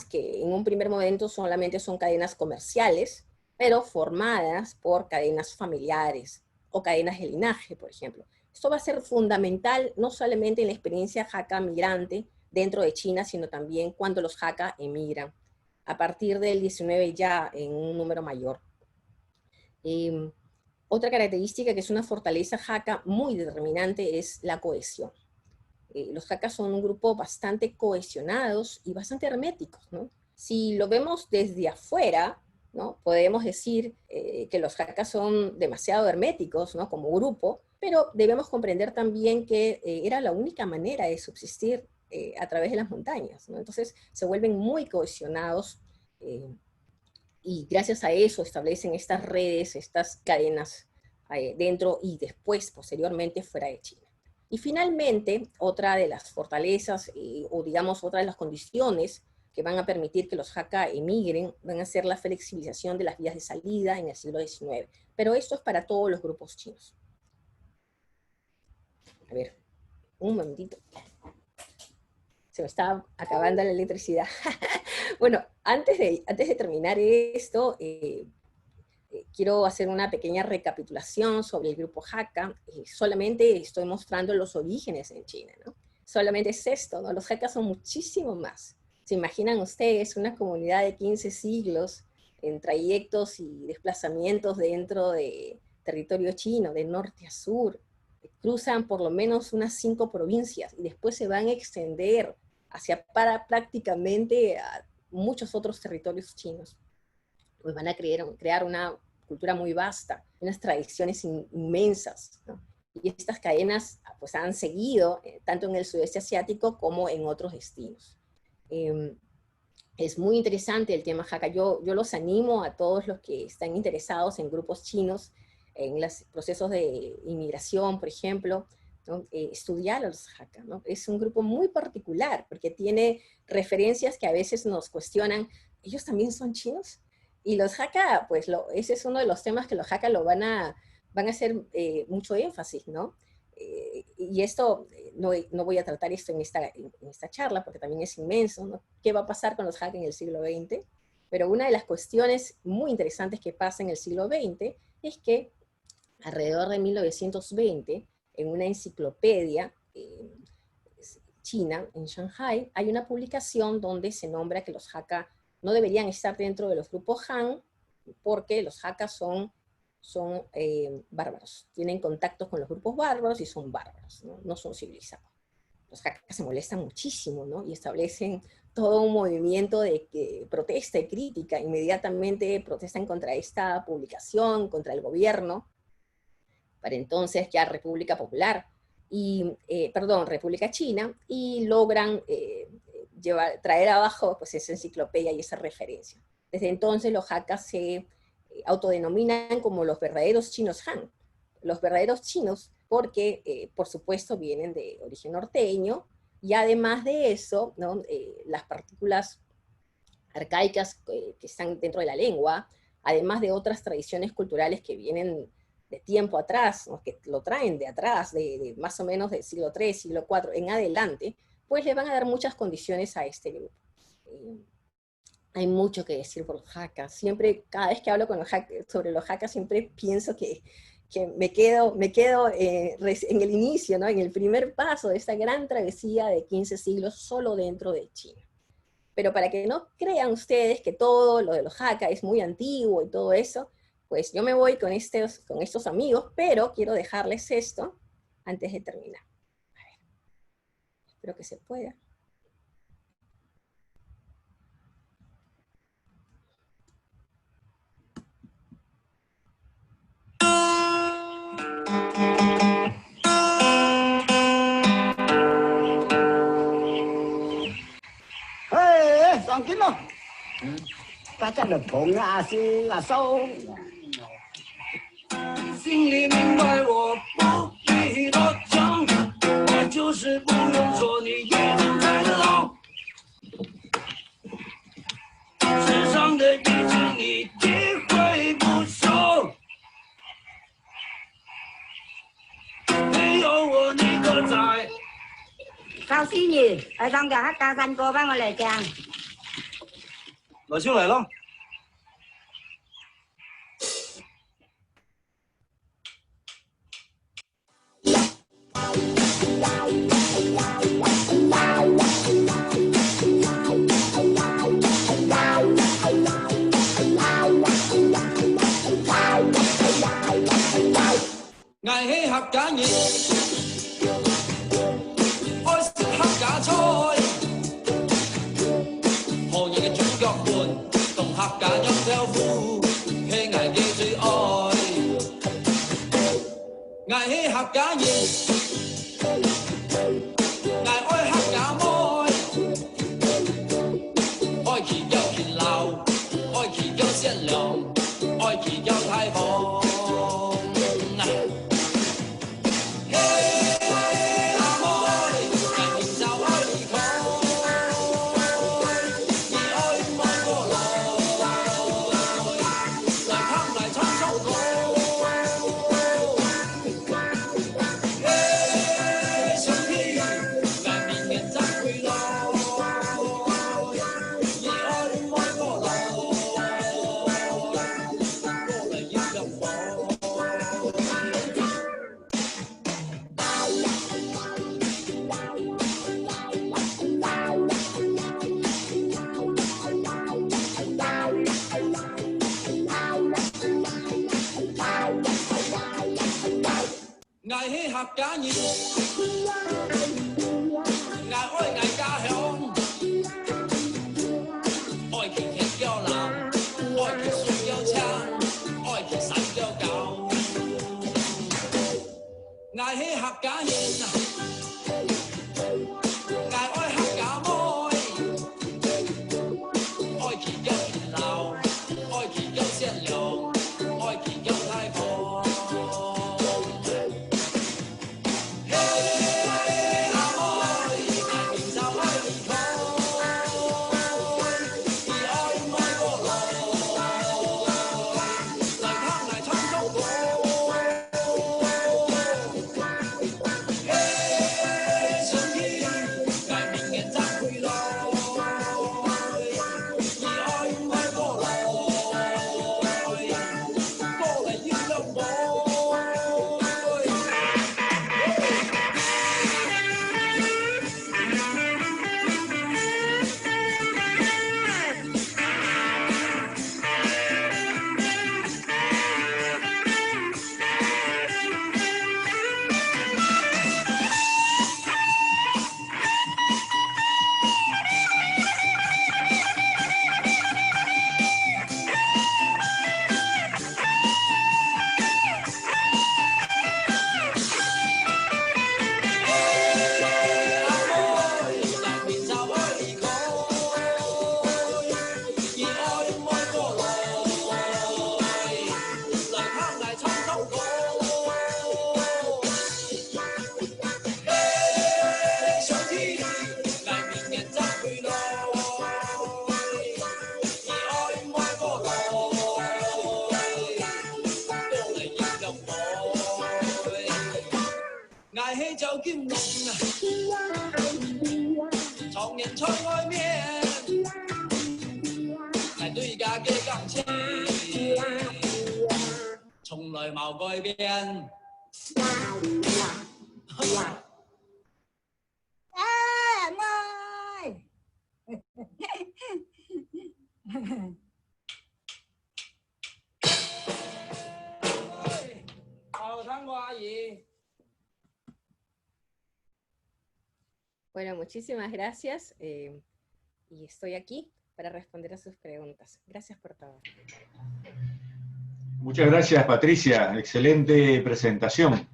C: que en un primer momento solamente son cadenas comerciales, pero formadas por cadenas familiares o cadenas de linaje, por ejemplo. Esto va a ser fundamental no solamente en la experiencia Hakka migrante dentro de China, sino también cuando los Hakka emigran a partir del 19 ya en un número mayor. Otra característica que es una fortaleza Hakka muy determinante es la cohesión. Los Hakka son un grupo bastante cohesionados y bastante herméticos, ¿no? Si lo vemos desde afuera, ¿no? Podemos decir que los Hakka son demasiado herméticos, ¿no? Como grupo, pero debemos comprender también que era la única manera de subsistir a través de las montañas, ¿no? Entonces se vuelven muy cohesionados y gracias a eso establecen estas redes, estas cadenas dentro y después, posteriormente, fuera de China. Y finalmente, otra de las fortalezas o digamos otra de las condiciones que van a permitir que los Hakka emigren, van a ser la flexibilización de las vías de salida en el siglo XIX. Pero esto es para todos los grupos chinos. A ver, un momentito. Se me está acabando la electricidad. Bueno, antes de terminar esto, quiero hacer una pequeña recapitulación sobre el grupo Hakka. Solamente estoy mostrando los orígenes en China, ¿no? Solamente es esto, ¿no? Los Hakka son muchísimo más. ¿Se imaginan ustedes una comunidad de 15 siglos en trayectos y desplazamientos dentro de territorio chino, de norte a sur? Cruzan por lo menos unas 5 provincias y después se van a extender hacia prácticamente a muchos otros territorios chinos. Pues van a crear una cultura muy vasta, unas tradiciones inmensas, ¿no? Y estas cadenas pues han seguido tanto en el sudeste asiático como en otros destinos. Es muy interesante el tema Hakka. Yo los animo a todos los que están interesados en grupos chinos, en los procesos de inmigración, por ejemplo, ¿no? Estudiar a los Hakka, ¿no? Es un grupo muy particular porque tiene referencias que a veces nos cuestionan. ¿Ellos también son chinos? Y los Hakka, pues ese es uno de los temas que los Hakka lo van a hacer mucho énfasis, ¿no? Y esto, no voy a tratar esto en esta charla porque también es inmenso, ¿no? ¿Qué va a pasar con los Hakka en el siglo XX? Pero una de las cuestiones muy interesantes que pasa en el siglo XX es que alrededor de 1920, en una enciclopedia china, en Shanghai, hay una publicación donde se nombra que los Hakka no deberían estar dentro de los grupos Han, porque los Hakka son bárbaros, tienen contactos con los grupos bárbaros y son bárbaros, ¿no? No son civilizados. Los Hakka se molestan muchísimo, ¿no? Y establecen todo un movimiento de protesta y crítica. Inmediatamente protestan contra esta publicación, contra el gobierno, para entonces ya República Popular, República China, y logran traer abajo pues, esa enciclopedia y esa referencia. Desde entonces los Hakka se autodenominan como los verdaderos chinos Han. Los verdaderos chinos porque, por supuesto, vienen de origen norteño, y además de eso, ¿no? Las partículas arcaicas que están dentro de la lengua, además de otras tradiciones culturales que vienen de tiempo atrás, ¿no? Que lo traen de atrás, de más o menos del siglo III, siglo IV en adelante, pues le van a dar muchas condiciones a este grupo. Hay mucho que decir por los Hakka. Siempre, cada vez que hablo sobre los Hakka, siempre pienso que me quedo en el inicio, ¿no? En el primer paso de esta gran travesía de 15 siglos solo dentro de China. Pero para que no crean ustedes que todo lo de los Hakka es muy antiguo y todo eso, pues yo me voy con estos amigos, pero quiero dejarles esto antes de terminar. A ver, espero que se pueda.
D: Tranquilo. Está được thủng à si là sâu.
E: 心里明白我不必多讲，我就是不用说你一直在闹。世上的一切你体会不熟，没有我你可在。
F: Cao Sĩ Nhì, ở trong nhà hát ca danh cô bác ngồi lề chàng.
E: 老兄来了。嗌起客家熱，愛食客家菜。行業嘅主角們同客家音跳舞，係嗌嘅最愛。嗌起客家熱。cả nhiên ngài ơi ngài ca hưởng ôi kỳ thiệt kêu làm ôi kỳ xuân kêu cha ôi kỳ sẵn kêu cạo ngài hế hạt cả nhiên ngài ơi hạt cả môi ôi kỳ kêu thịt lào ôi kỳ kêu xiên liều ôi kỳ kêu thái phổ ngài hãy châu kim ngọc trọng年冲外面ngài對家嘅感情從來冇改變
F: em ơi
E: tháng qua gì
C: Bueno, muchísimas gracias y estoy aquí para responder a sus preguntas. Gracias por todo.
A: Muchas gracias, Patricia. Excelente presentación.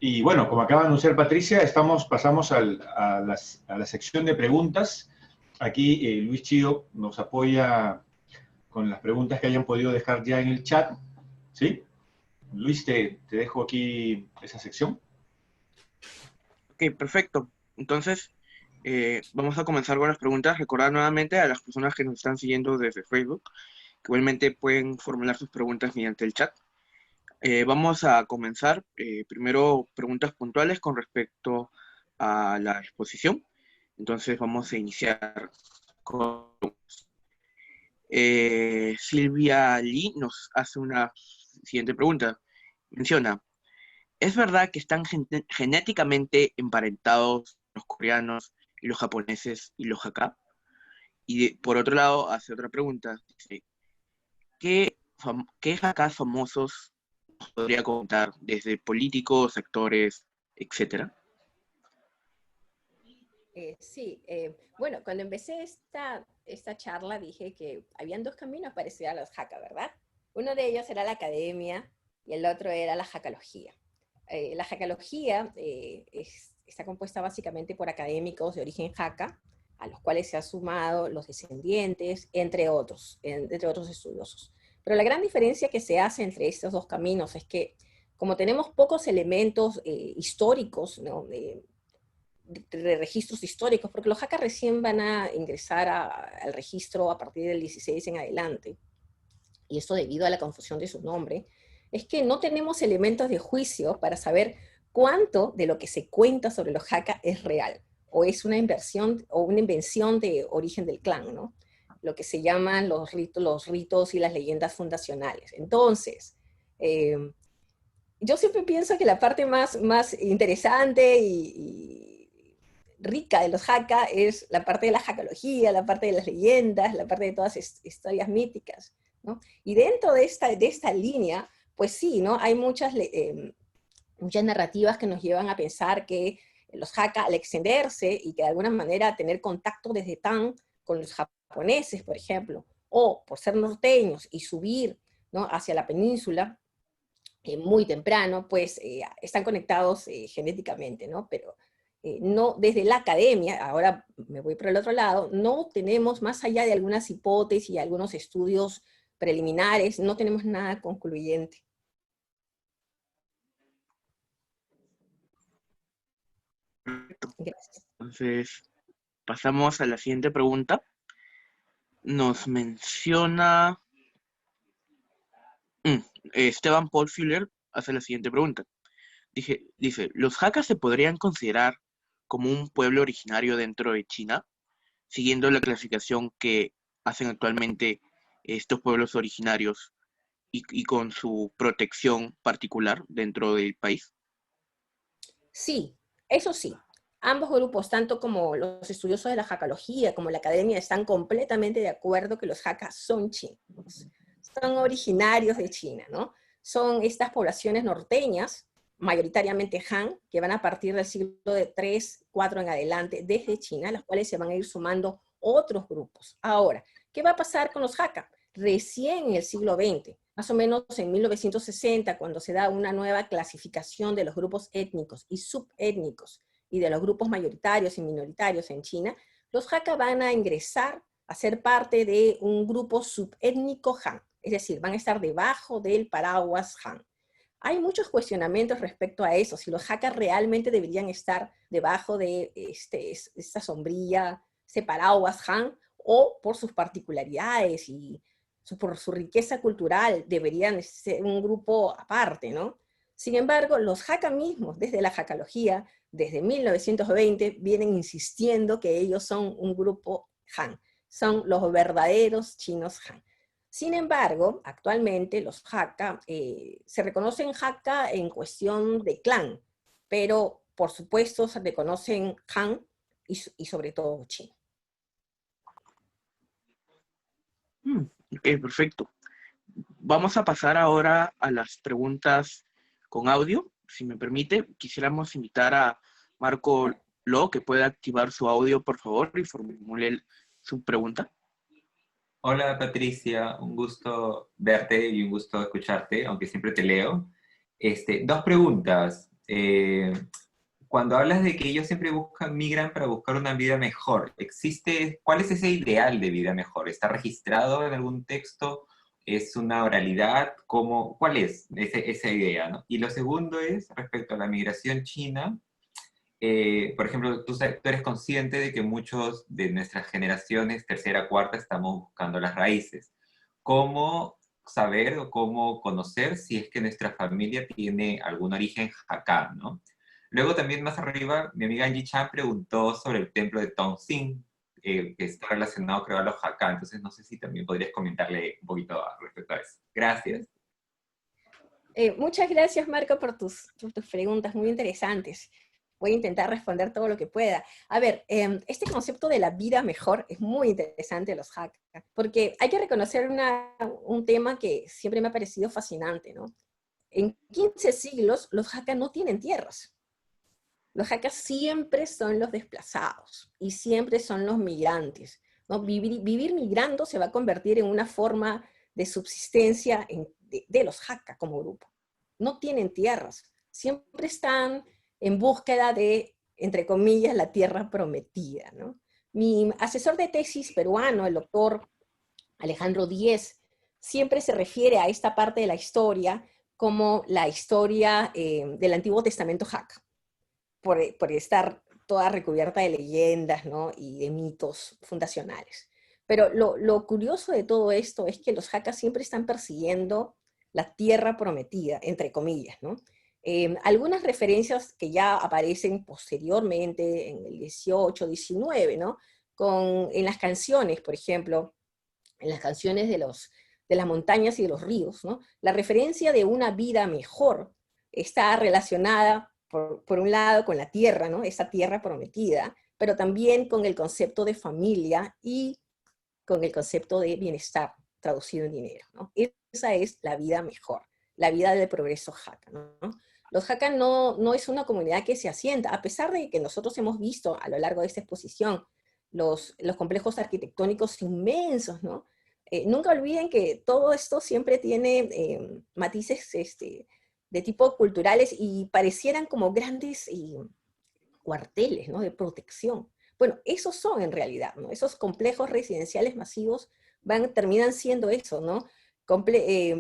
A: Y bueno, como acaba de anunciar Patricia, pasamos a la sección de preguntas. Aquí Luis Chío nos apoya con las preguntas que hayan podido dejar ya en el chat. ¿Sí? Luis, te dejo aquí esa sección.
B: Ok, perfecto. Entonces, vamos a comenzar con las preguntas. Recordar nuevamente a las personas que nos están siguiendo desde Facebook, que igualmente pueden formular sus preguntas mediante el chat. Vamos a comenzar primero preguntas puntuales con respecto a la exposición. Entonces vamos a iniciar con... Silvia Lee nos hace una siguiente pregunta. Menciona, ¿es verdad que están genéticamente emparentados los coreanos y los japoneses y los Hakka? Y por otro lado, hace otra pregunta. Dice, ¿qué Hakkas famosos nos podría contar desde políticos, actores, etcétera?
C: Sí, bueno, cuando empecé esta charla dije que habían dos caminos parecidos a los Hakka, ¿verdad? Uno de ellos era la academia y el otro era la Hakkalogía. La Hakkalogía está compuesta básicamente por académicos de origen Hakka, a los cuales se han sumado los descendientes, entre otros estudiosos. Pero la gran diferencia que se hace entre estos dos caminos es que, como tenemos pocos elementos históricos, ¿no? de registros históricos, porque los Hakka recién van a ingresar al registro a partir del 16 en adelante, y esto debido a la confusión de su nombre, es que no tenemos elementos de juicio para saber cuánto de lo que se cuenta sobre los Hakka es real, o es una inversión o una invención de origen del clan, ¿no? Lo que se llaman los ritos y las leyendas fundacionales. Entonces, yo siempre pienso que la parte más interesante y rica de los Hakka es la parte de la Hakkalogía, la parte de las leyendas, la parte de todas historias míticas, ¿no? Y dentro de esta línea, pues sí, ¿no? Hay muchas muchas narrativas que nos llevan a pensar que los Hakka, al extenderse y que de alguna manera tener contacto desde Tang con los japoneses, por ejemplo, o por ser norteños y subir, ¿no?, hacia la península muy temprano, pues están conectados genéticamente, ¿no? Pero no desde la academia, ahora me voy por el otro lado, no tenemos, más allá de algunas hipótesis y algunos estudios preliminares, no tenemos nada concluyente. Gracias.
B: Entonces, pasamos a la siguiente pregunta. Nos menciona... Esteban Paul Fuller hace la siguiente pregunta. Dice, ¿los Hakka se podrían considerar como un pueblo originario dentro de China, siguiendo la clasificación que hacen actualmente estos pueblos originarios y con su protección particular dentro del país?
C: Sí, eso sí. Ambos grupos, tanto como los estudiosos de la Hakkalogía como la academia, están completamente de acuerdo que los Hakka son chinos. Son originarios de China, ¿no? Son estas poblaciones norteñas, mayoritariamente Han, que van a partir del siglo de 3, 4 en adelante, desde China, las cuales se van a ir sumando otros grupos. Ahora, ¿qué va a pasar con los Hakka? Recién en el siglo XX, más o menos en 1960, cuando se da una nueva clasificación de los grupos étnicos y subétnicos y de los grupos mayoritarios y minoritarios en China, los Hakka van a ingresar a ser parte de un grupo subétnico Han, es decir, van a estar debajo del paraguas Han. Hay muchos cuestionamientos respecto a eso, si los Hakka realmente deberían estar debajo de esta sombrilla, este paraguas Han, o por sus particularidades y por su riqueza cultural deberían ser un grupo aparte, ¿no? Sin embargo, los Hakka mismos, desde la Hakkalogía, desde 1920, vienen insistiendo que ellos son un grupo Han, son los verdaderos chinos Han. Sin embargo, actualmente los Hakka se reconocen Hakka en cuestión de clan, pero por supuesto se reconocen Han y sobre todo chino.
B: Ok, perfecto. Vamos a pasar ahora a las preguntas con audio. Si me permite, quisiéramos invitar a Marco Lo, que pueda activar su audio, por favor, y formule su pregunta.
G: Hola Patricia, un gusto verte y un gusto escucharte, aunque siempre te leo. Dos preguntas. Cuando hablas de que ellos siempre migran para buscar una vida mejor, ¿cuál es ese ideal de vida mejor? ¿Está registrado en algún texto? ¿Es una oralidad? ¿Cuál es esa idea, ¿no? Y lo segundo es respecto a la migración china. Por ejemplo, tú eres consciente de que muchos de nuestras generaciones, tercera, cuarta, estamos buscando las raíces. ¿Cómo saber o cómo conocer si es que nuestra familia tiene algún origen Hakka, ¿no? Luego también más arriba, mi amiga Angie Chan preguntó sobre el templo de Tongxing, que está relacionado, creo, a los Hakka. Entonces no sé si también podrías comentarle un poquito respecto a eso. Gracias.
C: Muchas gracias, Marco, por tus preguntas muy interesantes. Voy a intentar responder todo lo que pueda. A ver, este concepto de la vida mejor es muy interesante de los Hakka, porque hay que reconocer un tema que siempre me ha parecido fascinante, ¿no? En 15 siglos, los Hakka no tienen tierras. Los Hakka siempre son los desplazados y siempre son los migrantes, ¿no? Vivir migrando se va a convertir en una forma de subsistencia de los Hakka como grupo. No tienen tierras, siempre están en búsqueda de, entre comillas, la tierra prometida, ¿no? Mi asesor de tesis peruano, el doctor Alejandro Díez, siempre se refiere a esta parte de la historia como la historia del Antiguo Testamento Hakka, por estar toda recubierta de leyendas, ¿no?, y de mitos fundacionales. Pero lo curioso de todo esto es que los Hakka siempre están persiguiendo la tierra prometida, entre comillas, ¿no? Algunas referencias que ya aparecen posteriormente en el 18, 19, ¿no? En las canciones, por ejemplo, en las canciones de las montañas y de los ríos, ¿no? La referencia de una vida mejor está relacionada, por un lado, con la tierra, ¿no? Esa tierra prometida, pero también con el concepto de familia y con el concepto de bienestar, traducido en dinero, ¿no? Esa es la vida mejor, la vida del progreso Hakka, ¿no? Los Hakka no es una comunidad que se asienta, a pesar de que nosotros hemos visto a lo largo de esta exposición los complejos arquitectónicos inmensos, ¿no? Nunca olviden que todo esto siempre tiene matices de tipo culturales y parecieran como grandes cuarteles, ¿no? De protección. Bueno, esos son en realidad, ¿no? Esos complejos residenciales masivos terminan siendo eso, ¿no?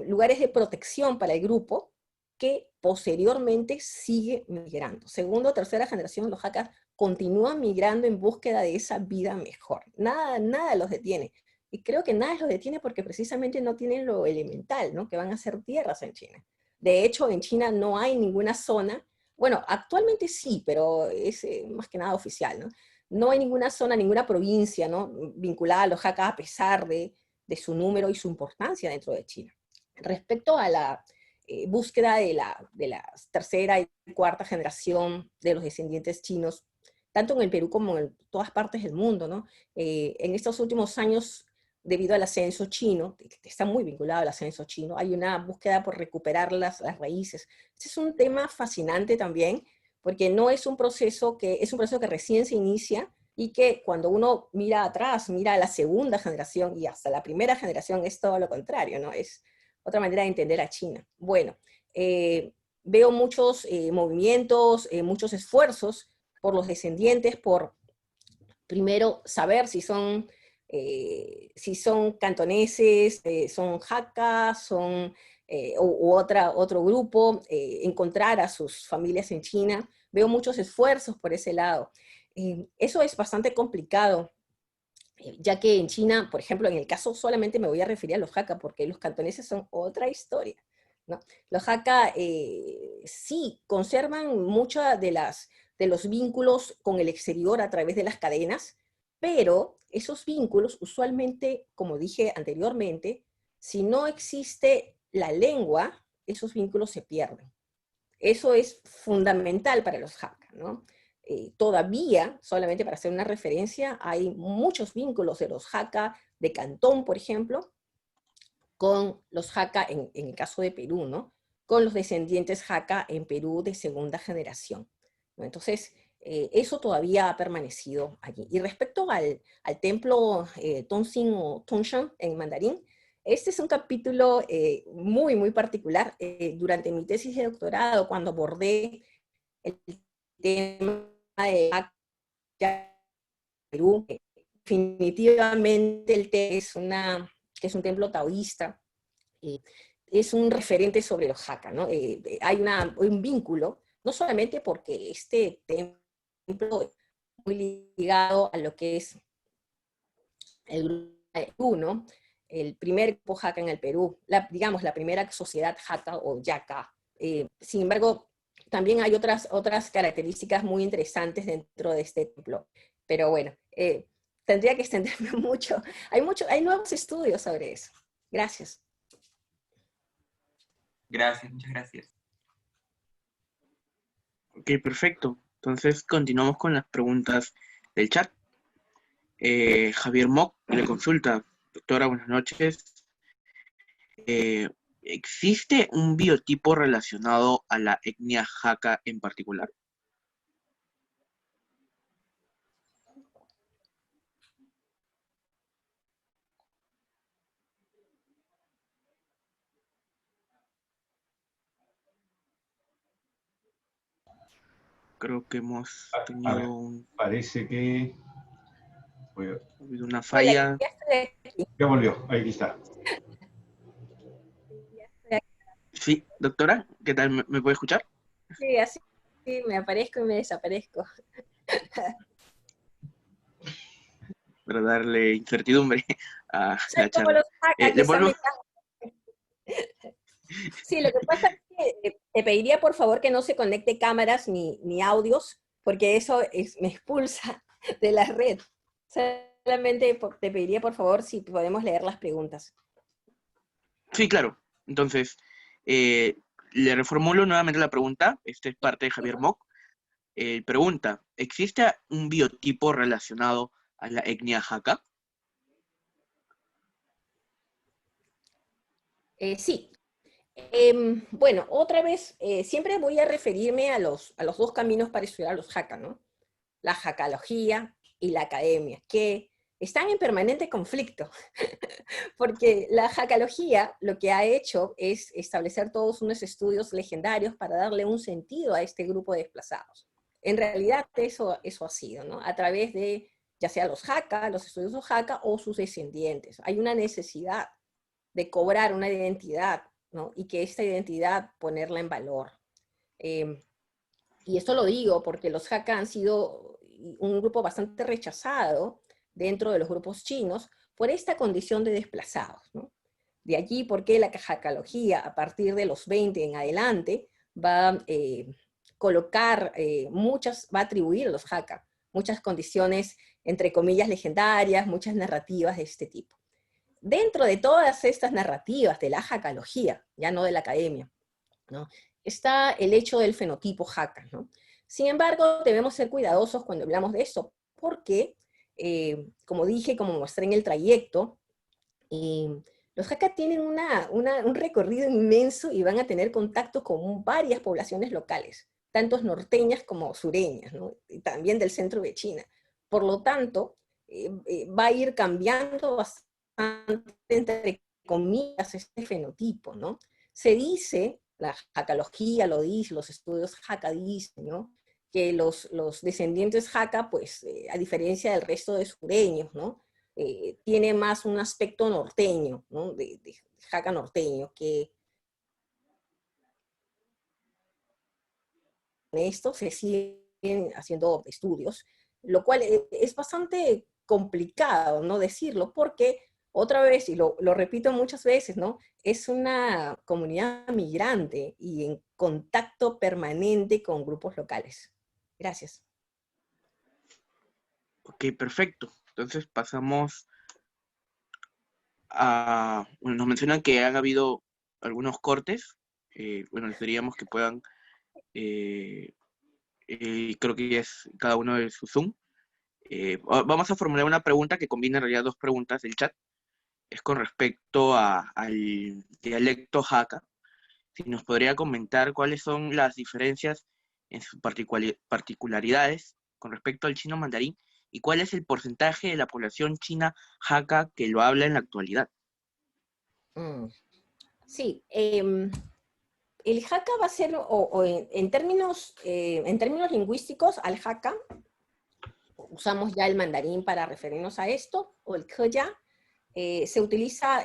C: Lugares de protección para el grupo que posteriormente sigue migrando. Segunda o tercera generación, los Hakka continúan migrando en búsqueda de esa vida mejor. Nada los detiene. Y creo que nada los detiene porque precisamente no tienen lo elemental, ¿no? Que van a ser tierras en China. De hecho, en China no hay ninguna zona, bueno, actualmente sí, pero es más que nada oficial, ¿no? No hay ninguna zona, ninguna provincia, ¿no? Vinculada a los Hakka a pesar de su número y su importancia dentro de China. Respecto a la búsqueda de la tercera y cuarta generación de los descendientes chinos, tanto en el Perú como en todas partes del mundo, ¿no? En estos últimos años, debido al ascenso chino, que está muy vinculado al ascenso chino, hay una búsqueda por recuperar las raíces. Este es un tema fascinante también, porque no es un proceso que recién se inicia, y que cuando uno mira atrás, mira a la segunda generación y hasta la primera generación, es todo lo contrario, ¿no? Es otra manera de entender a China. Bueno, veo muchos movimientos, muchos esfuerzos por los descendientes, por primero saber si son cantoneses, son Hakka, son otro grupo, encontrar a sus familias en China. Veo muchos esfuerzos por ese lado. Eso es bastante complicado, ya que en China, por ejemplo, en el caso solamente me voy a referir a los Hakka, porque los cantoneses son otra historia, ¿no? Los Hakka sí conservan muchos de los vínculos con el exterior a través de las cadenas, pero esos vínculos usualmente, como dije anteriormente, si no existe la lengua, esos vínculos se pierden. Eso es fundamental para los Hakka, ¿no? Todavía, solamente para hacer una referencia, hay muchos vínculos de los Hakka de Cantón, por ejemplo, con los Hakka, en el caso de Perú, ¿no? Con los descendientes Hakka en Perú de segunda generación, ¿no? Entonces, eso todavía ha permanecido allí. Y respecto al templo Tongxing o Tongshan en mandarín, este es un capítulo muy particular. Durante mi tesis de doctorado, cuando abordé el tema de Perú, definitivamente el que es un templo taoísta, es un referente sobre los Hakka, ¿no? Hay un vínculo, no solamente porque este templo es muy ligado a lo que es el grupo de Perú, ¿no? El primer grupo Hakka en el Perú, digamos, la primera sociedad Hakka o Yaka. Sin embargo, también hay otras características muy interesantes dentro de este templo. Pero bueno, tendría que extenderme mucho. Hay nuevos estudios sobre eso. Gracias.
G: Gracias, muchas gracias.
B: Ok, perfecto. Entonces continuamos con las preguntas del chat. Javier Mock le consulta: doctora, buenas noches. ¿Existe un biotipo relacionado a la etnia Hakka en particular? Creo que hemos tenido
A: parece que...
B: una falla.
C: Hola, ya estoy aquí.
A: Ya volvió, ahí está.
B: Sí, doctora, ¿qué tal? ¿Me puede escuchar?
C: Sí, así sí, me aparezco y me desaparezco.
B: Para darle incertidumbre a
C: Soy
B: la
C: como
B: charla.
C: los Hakka que
B: Le
C: están
B: vuelvo...
C: Sí, lo que pasa es que te pediría por favor que no se conecte cámaras ni audios, porque eso me expulsa de la red. Solamente te pediría por favor si podemos leer las preguntas.
B: Sí, claro. Entonces, le reformulo nuevamente la pregunta. Esta es parte de Javier Mock. Pregunta: ¿existe un biotipo relacionado a la etnia Hakka?
C: Sí. Bueno, otra vez, siempre voy a referirme a los dos caminos para estudiar a los Hakka, ¿no? La jacalogía y la academia, que están en permanente conflicto, porque la jacalogía lo que ha hecho es establecer todos unos estudios legendarios para darle un sentido a este grupo de desplazados. En realidad eso ha sido, ¿no? A través de, ya sea los Hakka, los estudios de Hakka o sus descendientes. Hay una necesidad de cobrar una identidad, ¿no? Y que esta identidad ponerla en valor. Y esto lo digo porque los Hakka han sido un grupo bastante rechazado dentro de los grupos chinos por esta condición de desplazados, ¿no? De allí porque la jacalogía, a partir de los 20 en adelante, va a colocar va a atribuir a los Hakka muchas condiciones, entre comillas, legendarias, muchas narrativas de este tipo. Dentro de todas estas narrativas de la jacalogía, ya no de la academia, ¿no?, está el hecho del fenotipo Hakka, ¿no? Sin embargo, debemos ser cuidadosos cuando hablamos de esto, porque, como dije, como mostré en el trayecto, los Hakka tienen un recorrido inmenso y van a tener contacto con varias poblaciones locales, tanto norteñas como sureñas, ¿no? Y también del centro de China. Por lo tanto, va a ir cambiando bastante, entre comillas, este fenotipo, ¿no? Se dice, la jacalogía lo dice, los estudios Hakka dicen, ¿no?, que los descendientes Hakka, pues, a diferencia del resto de sureños, ¿no?, tiene más un aspecto norteño, ¿no?, de Hakka norteño, que en esto se siguen haciendo estudios, lo cual es bastante complicado, ¿no?, decirlo, porque otra vez, y lo repito muchas veces, ¿no?, es una comunidad migrante y en contacto permanente con grupos locales. Gracias.
B: Ok, perfecto. Entonces pasamos a... Bueno, nos mencionan que han habido algunos cortes. Bueno, les diríamos que puedan... creo que ya es cada uno de su Zoom. Vamos a formular una pregunta que combina en realidad dos preguntas del chat. Es con respecto al dialecto Hakka. Si nos podría comentar cuáles son las diferencias en sus particularidades con respecto al chino mandarín y cuál es el porcentaje de la población china Hakka que lo habla en la actualidad.
C: Sí, el Hakka va a ser, en términos lingüísticos, al Hakka, usamos ya el mandarín para referirnos a esto, o el Keya, se utiliza,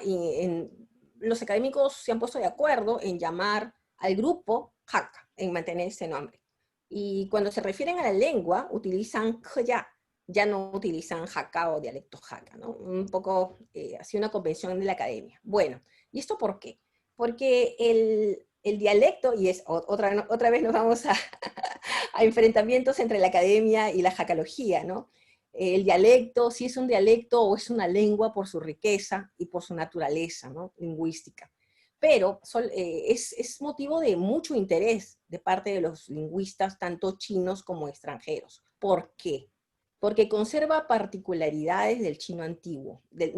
C: los académicos se han puesto de acuerdo en llamar al grupo Hakka, en mantener ese nombre. Y cuando se refieren a la lengua, utilizan Keya, ya no utilizan Hakka o dialecto Hakka, ¿no? Un poco así una convención de la academia. Bueno, ¿y esto por qué? Porque el dialecto, y es otra vez nos vamos a enfrentamientos entre la academia y la jacalogía, ¿no? El dialecto, si es un dialecto o es una lengua por su riqueza y por su naturaleza, ¿no?, lingüística. Pero es motivo de mucho interés de parte de los lingüistas, tanto chinos como extranjeros. ¿Por qué? Porque conserva particularidades del chino antiguo, del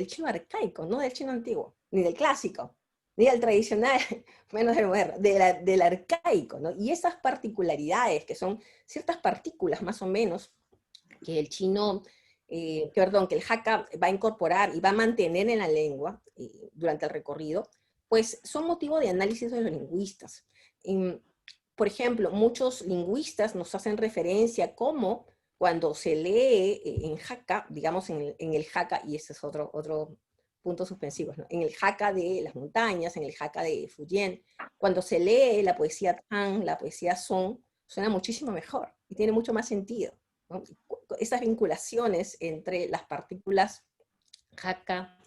C: chino arcaico, no del chino antiguo, ni del clásico, ni del tradicional, menos del moderno, del arcaico, ¿no? Y esas particularidades, que son ciertas partículas más o menos, que el chino, que el Hakka va a incorporar y va a mantener en la lengua durante el recorrido, pues son motivo de análisis de los lingüistas. Por ejemplo, muchos lingüistas nos hacen referencia como cuando se lee en Hakka, digamos en el Hakka, y ese es otro puntos suspensivos, ¿no?, en el Hakka de las montañas, en el Hakka de Fujian, cuando se lee la poesía Tang, la poesía Song, suena muchísimo mejor y tiene mucho más sentido, ¿no? Esas vinculaciones entre las partículas Hakka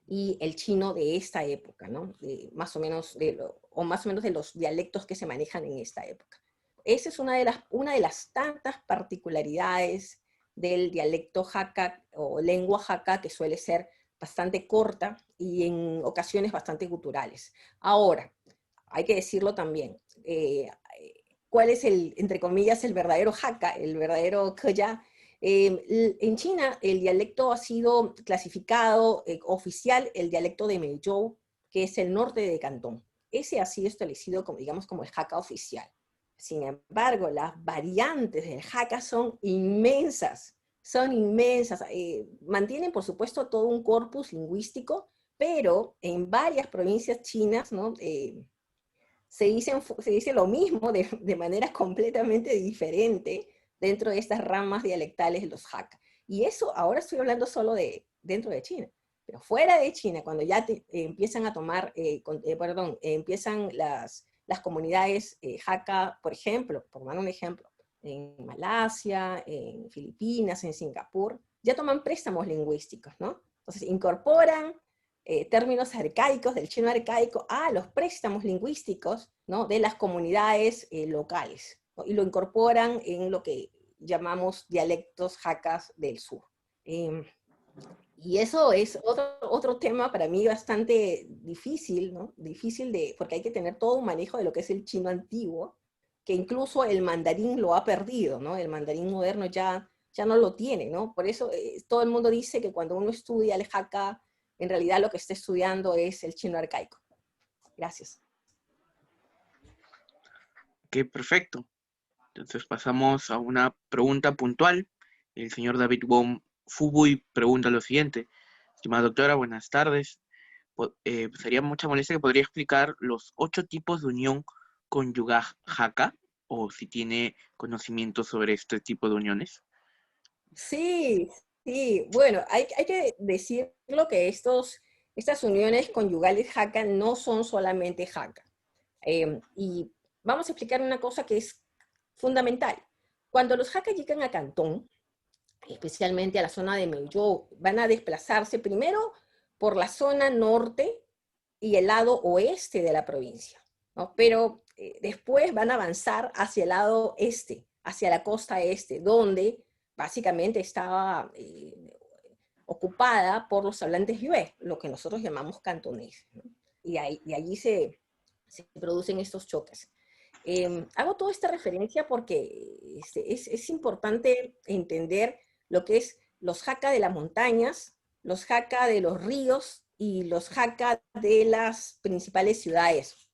C: y el chino de esta época, ¿no?, más o menos de los dialectos que se manejan en esta época. Esa es una de las tantas particularidades del dialecto Hakka o lengua Hakka, que suele ser bastante corta y en ocasiones bastante guturales. Ahora, hay que decirlo también, ¿cuál es entre comillas, el verdadero Hakka, el verdadero Keya? En China el dialecto ha sido clasificado oficial, el dialecto de Meizhou, que es el norte de Cantón. ese ha sido establecido como, digamos, como el Hakka oficial. Sin embargo, las variantes del Hakka son inmensas, mantienen, por supuesto, todo un corpus lingüístico, pero en varias provincias chinas, ¿no? Se dice lo mismo de manera completamente diferente dentro de estas ramas dialectales de los Hakka. Y eso, ahora estoy hablando solo de dentro de China. Pero fuera de China, cuando ya empiezan a tomar, empiezan las comunidades Hakka, por ejemplo, por dar un ejemplo, en Malasia, en Filipinas, en Singapur, ya toman préstamos lingüísticos, ¿no? Entonces incorporan términos arcaicos del chino arcaico a los préstamos lingüísticos, ¿no? De las comunidades locales, ¿no? Y lo incorporan en lo que llamamos dialectos Hakkas del sur. Y eso es otro tema para mí bastante difícil, ¿no? Porque hay que tener todo un manejo de lo que es el chino antiguo, que incluso el mandarín lo ha perdido, ¿no? El mandarín moderno ya no lo tiene, ¿no? Por eso todo el mundo dice que cuando uno estudia el Hakka, en realidad lo que está estudiando es el chino arcaico. Gracias.
B: Ok, perfecto. Entonces pasamos a una pregunta puntual. El señor David Wong Fubuy pregunta lo siguiente. Estimada doctora, buenas tardes. Sería mucha molestia que podría explicar los 8 tipos de unión conyugal Hakka, o si tiene conocimiento sobre este tipo de uniones.
C: Sí, bueno, hay que decirlo que estas uniones conyugales Hakka no son solamente Hakka. Y vamos a explicar una cosa que es fundamental. Cuando los Hakka llegan a Cantón, especialmente a la zona de Meizhou, van a desplazarse primero por la zona norte y el lado oeste de la provincia, ¿no? Pero después van a avanzar hacia el lado este, hacia la costa este, donde básicamente estaba ocupada por los hablantes yue, lo que nosotros llamamos cantonés, ¿no? Y allí se producen estos choques. Hago toda esta referencia porque es importante entender lo que es los Hakka de las montañas, los Hakka de los ríos y los Hakka de las principales ciudades.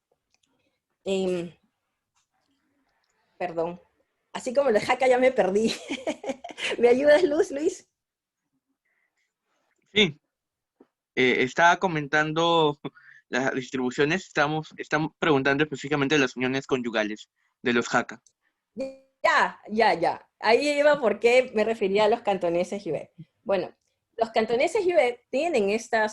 C: Perdón, así como los Hakka ya me perdí. ¿Me ayudas, Luis?
B: Sí, estaba comentando las distribuciones, estamos preguntando específicamente las uniones conyugales de los Hakka.
C: Ya. Ahí iba porque me refería a los cantoneses yue. Bueno, los cantoneses yue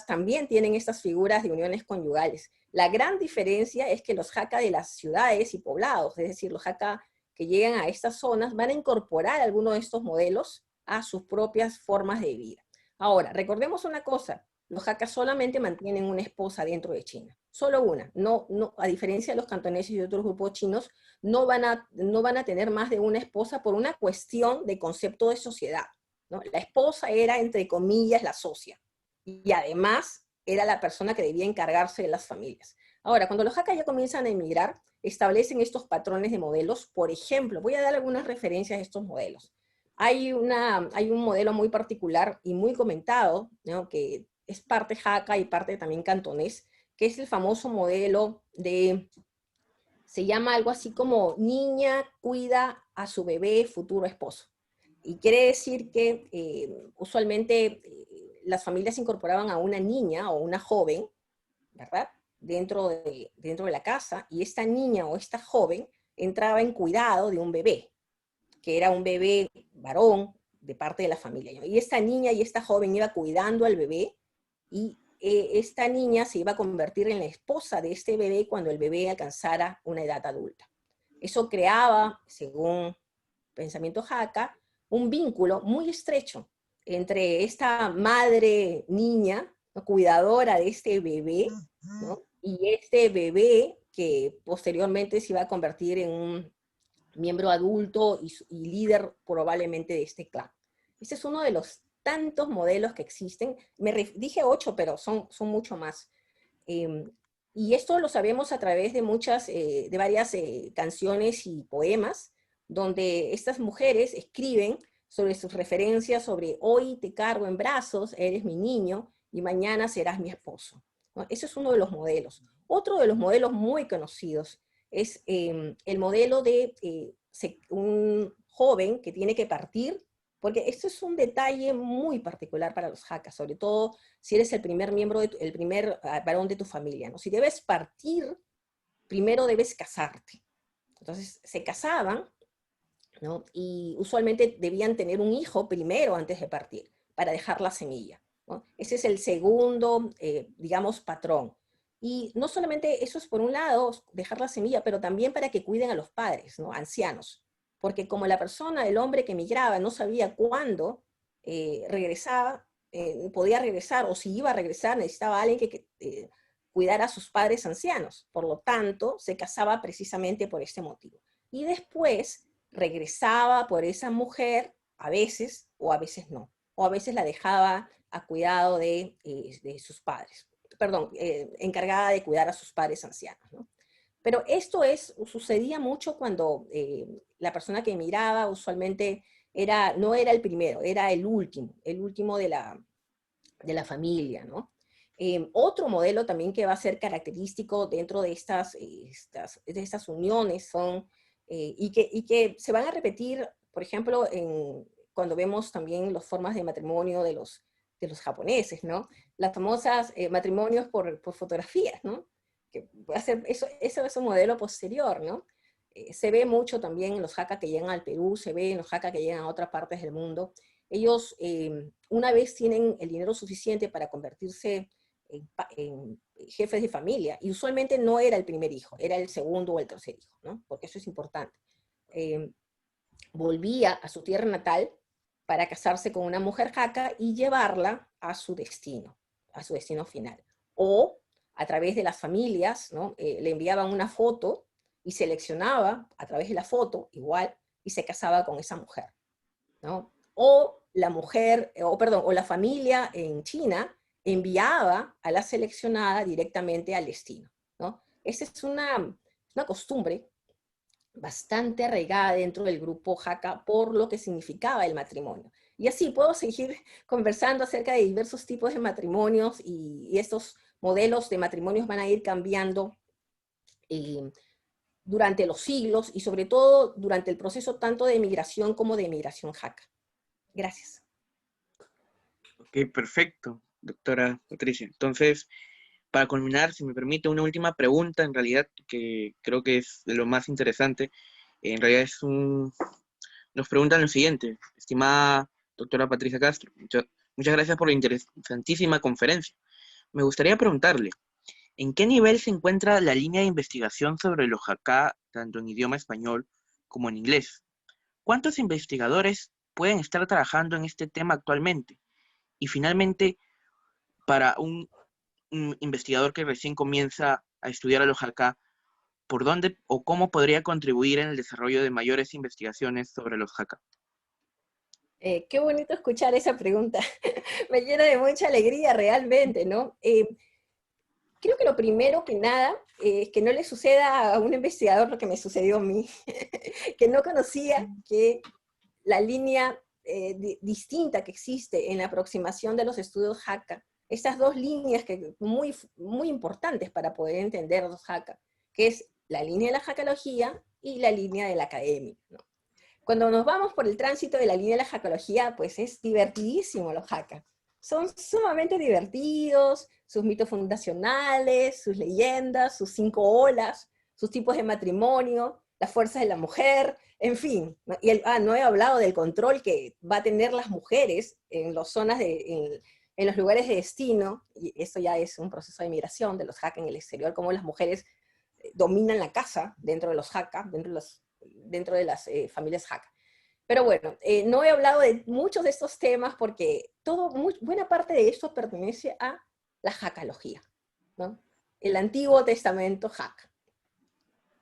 C: también tienen estas figuras de uniones conyugales. La gran diferencia es que los Hakka de las ciudades y poblados, es decir, los Hakka que llegan a estas zonas, van a incorporar alguno de estos modelos a sus propias formas de vida. Ahora, recordemos una cosa, los Hakka solamente mantienen una esposa dentro de China, solo una. No, a diferencia de los cantoneses y otros grupos chinos, no van a tener más de una esposa por una cuestión de concepto de sociedad, ¿no? La esposa era, entre comillas, la socia, y además era la persona que debía encargarse de las familias. Ahora, cuando los Hakka ya comienzan a emigrar, establecen estos patrones de modelos. Por ejemplo, voy a dar algunas referencias a estos modelos. Hay un modelo muy particular y muy comentado, ¿no? Que es parte Hakka y parte también cantonés, que es el famoso modelo se llama algo así como niña cuida a su bebé futuro esposo. Y quiere decir que usualmente las familias incorporaban a una niña o una joven, ¿verdad? Dentro de la casa, y esta niña o esta joven entraba en cuidado de un bebé, que era un bebé varón de parte de la familia. Y esta niña y esta joven iba cuidando al bebé, y esta niña se iba a convertir en la esposa de este bebé cuando el bebé alcanzara una edad adulta. Eso creaba, según pensamiento Hakka, un vínculo muy estrecho entre esta madre niña, ¿no? Cuidadora de este bebé, ¿no? Y este bebé que posteriormente se iba a convertir en un miembro adulto y líder probablemente de este clan. Este es uno de los tantos modelos que existen. Dije 8, pero son mucho más. Y esto lo sabemos a través de varias canciones y poemas, donde estas mujeres escriben sobre sus referencias sobre hoy te cargo en brazos, eres mi niño, y mañana serás mi esposo, ¿no? Ese es uno de los modelos. Otro de los modelos muy conocidos es el modelo de un joven que tiene que partir, porque esto es un detalle muy particular para los Hakka, sobre todo si eres el primer miembro, el primer varón de tu familia, ¿no? Si debes partir, primero debes casarte. Entonces se casaban, ¿no? Y usualmente debían tener un hijo primero antes de partir, para dejar la semilla, ¿no? Ese es el segundo, digamos, patrón. Y no solamente eso es por un lado, dejar la semilla, pero también para que cuiden a los padres, ¿no? Ancianos. Porque como la persona, el hombre que emigraba, no sabía cuándo regresaba, podía regresar, o si iba a regresar, necesitaba a alguien que cuidara a sus padres ancianos. Por lo tanto, se casaba precisamente por este motivo. Y después regresaba por esa mujer, a veces, o a veces no. O a veces la dejaba a cuidado de sus padres. Perdón, encargada de cuidar a sus padres ancianos, ¿no? Pero esto sucedía mucho cuando la persona que emigraba usualmente no era el primero, era el último de la familia, ¿no? Otro modelo también que va a ser característico dentro de estas uniones son, y que se van a repetir, por ejemplo, cuando vemos también las formas de matrimonio de los japoneses, ¿no? Las famosas matrimonios por fotografías, ¿no? Que va a ser, eso es un modelo posterior, ¿no? Se ve mucho también en los Hakka que llegan al Perú, se ve en los Hakka que llegan a otras partes del mundo. Ellos, una vez tienen el dinero suficiente para convertirse en jefes de familia, y usualmente no era el primer hijo, era el segundo o el tercer hijo, ¿no? Porque eso es importante. Volvía a su tierra natal para casarse con una mujer Hakka y llevarla a su destino final. O a través de las familias, ¿no? Le enviaban una foto y seleccionaba a través de la foto, igual, y se casaba con esa mujer, ¿no? O la mujer, o la familia en China enviaba a la seleccionada directamente al destino, ¿no? Esa es una costumbre bastante arraigada dentro del grupo Hakka por lo que significaba el matrimonio. Y así puedo seguir conversando acerca de diversos tipos de matrimonios, y estos modelos de matrimonios van a ir cambiando durante los siglos, y sobre todo durante el proceso tanto de emigración como de emigración Hakka. Gracias.
B: Ok, perfecto, doctora Patricia. Entonces, para culminar, si me permite, una última pregunta, en realidad, que creo que es de lo más interesante. En realidad nos preguntan lo siguiente: estimada doctora Patricia Castro, muchas gracias por la interesantísima conferencia. Me gustaría preguntarle, ¿en qué nivel se encuentra la línea de investigación sobre los Hakka, tanto en idioma español como en inglés? ¿Cuántos investigadores pueden estar trabajando en este tema actualmente? Y finalmente, para un investigador que recién comienza a estudiar a los Hakka, ¿por dónde o cómo podría contribuir en el desarrollo de mayores investigaciones sobre los Hakka?
C: Qué bonito escuchar esa pregunta. Me llena de mucha alegría realmente, ¿no? Creo que lo primero que nada es que no le suceda a un investigador lo que me sucedió a mí, que no conocía que la línea distinta que existe en la aproximación de los estudios Hakka, estas dos líneas que muy, muy importantes para poder entender los Hakka, que es la línea de la Hakkalogía y la línea de la academia, ¿no? Cuando nos vamos por el tránsito de la línea de la Hakkalogía, pues es divertidísimo los Hakka. Son sumamente divertidos, sus mitos fundacionales, sus leyendas, sus 5 olas, sus tipos de matrimonio, las fuerzas de la mujer, en fin. Y no he hablado del control que va a tener las mujeres en las zonas en los lugares de destino, y esto ya es un proceso de migración de los Hakka en el exterior, cómo las mujeres dominan la casa dentro de los Hakka, dentro de las familias Hakka. Pero bueno, no he hablado de muchos de estos temas porque buena parte de esto pertenece a la Hakkalogía, ¿no? El Antiguo Testamento Hakka.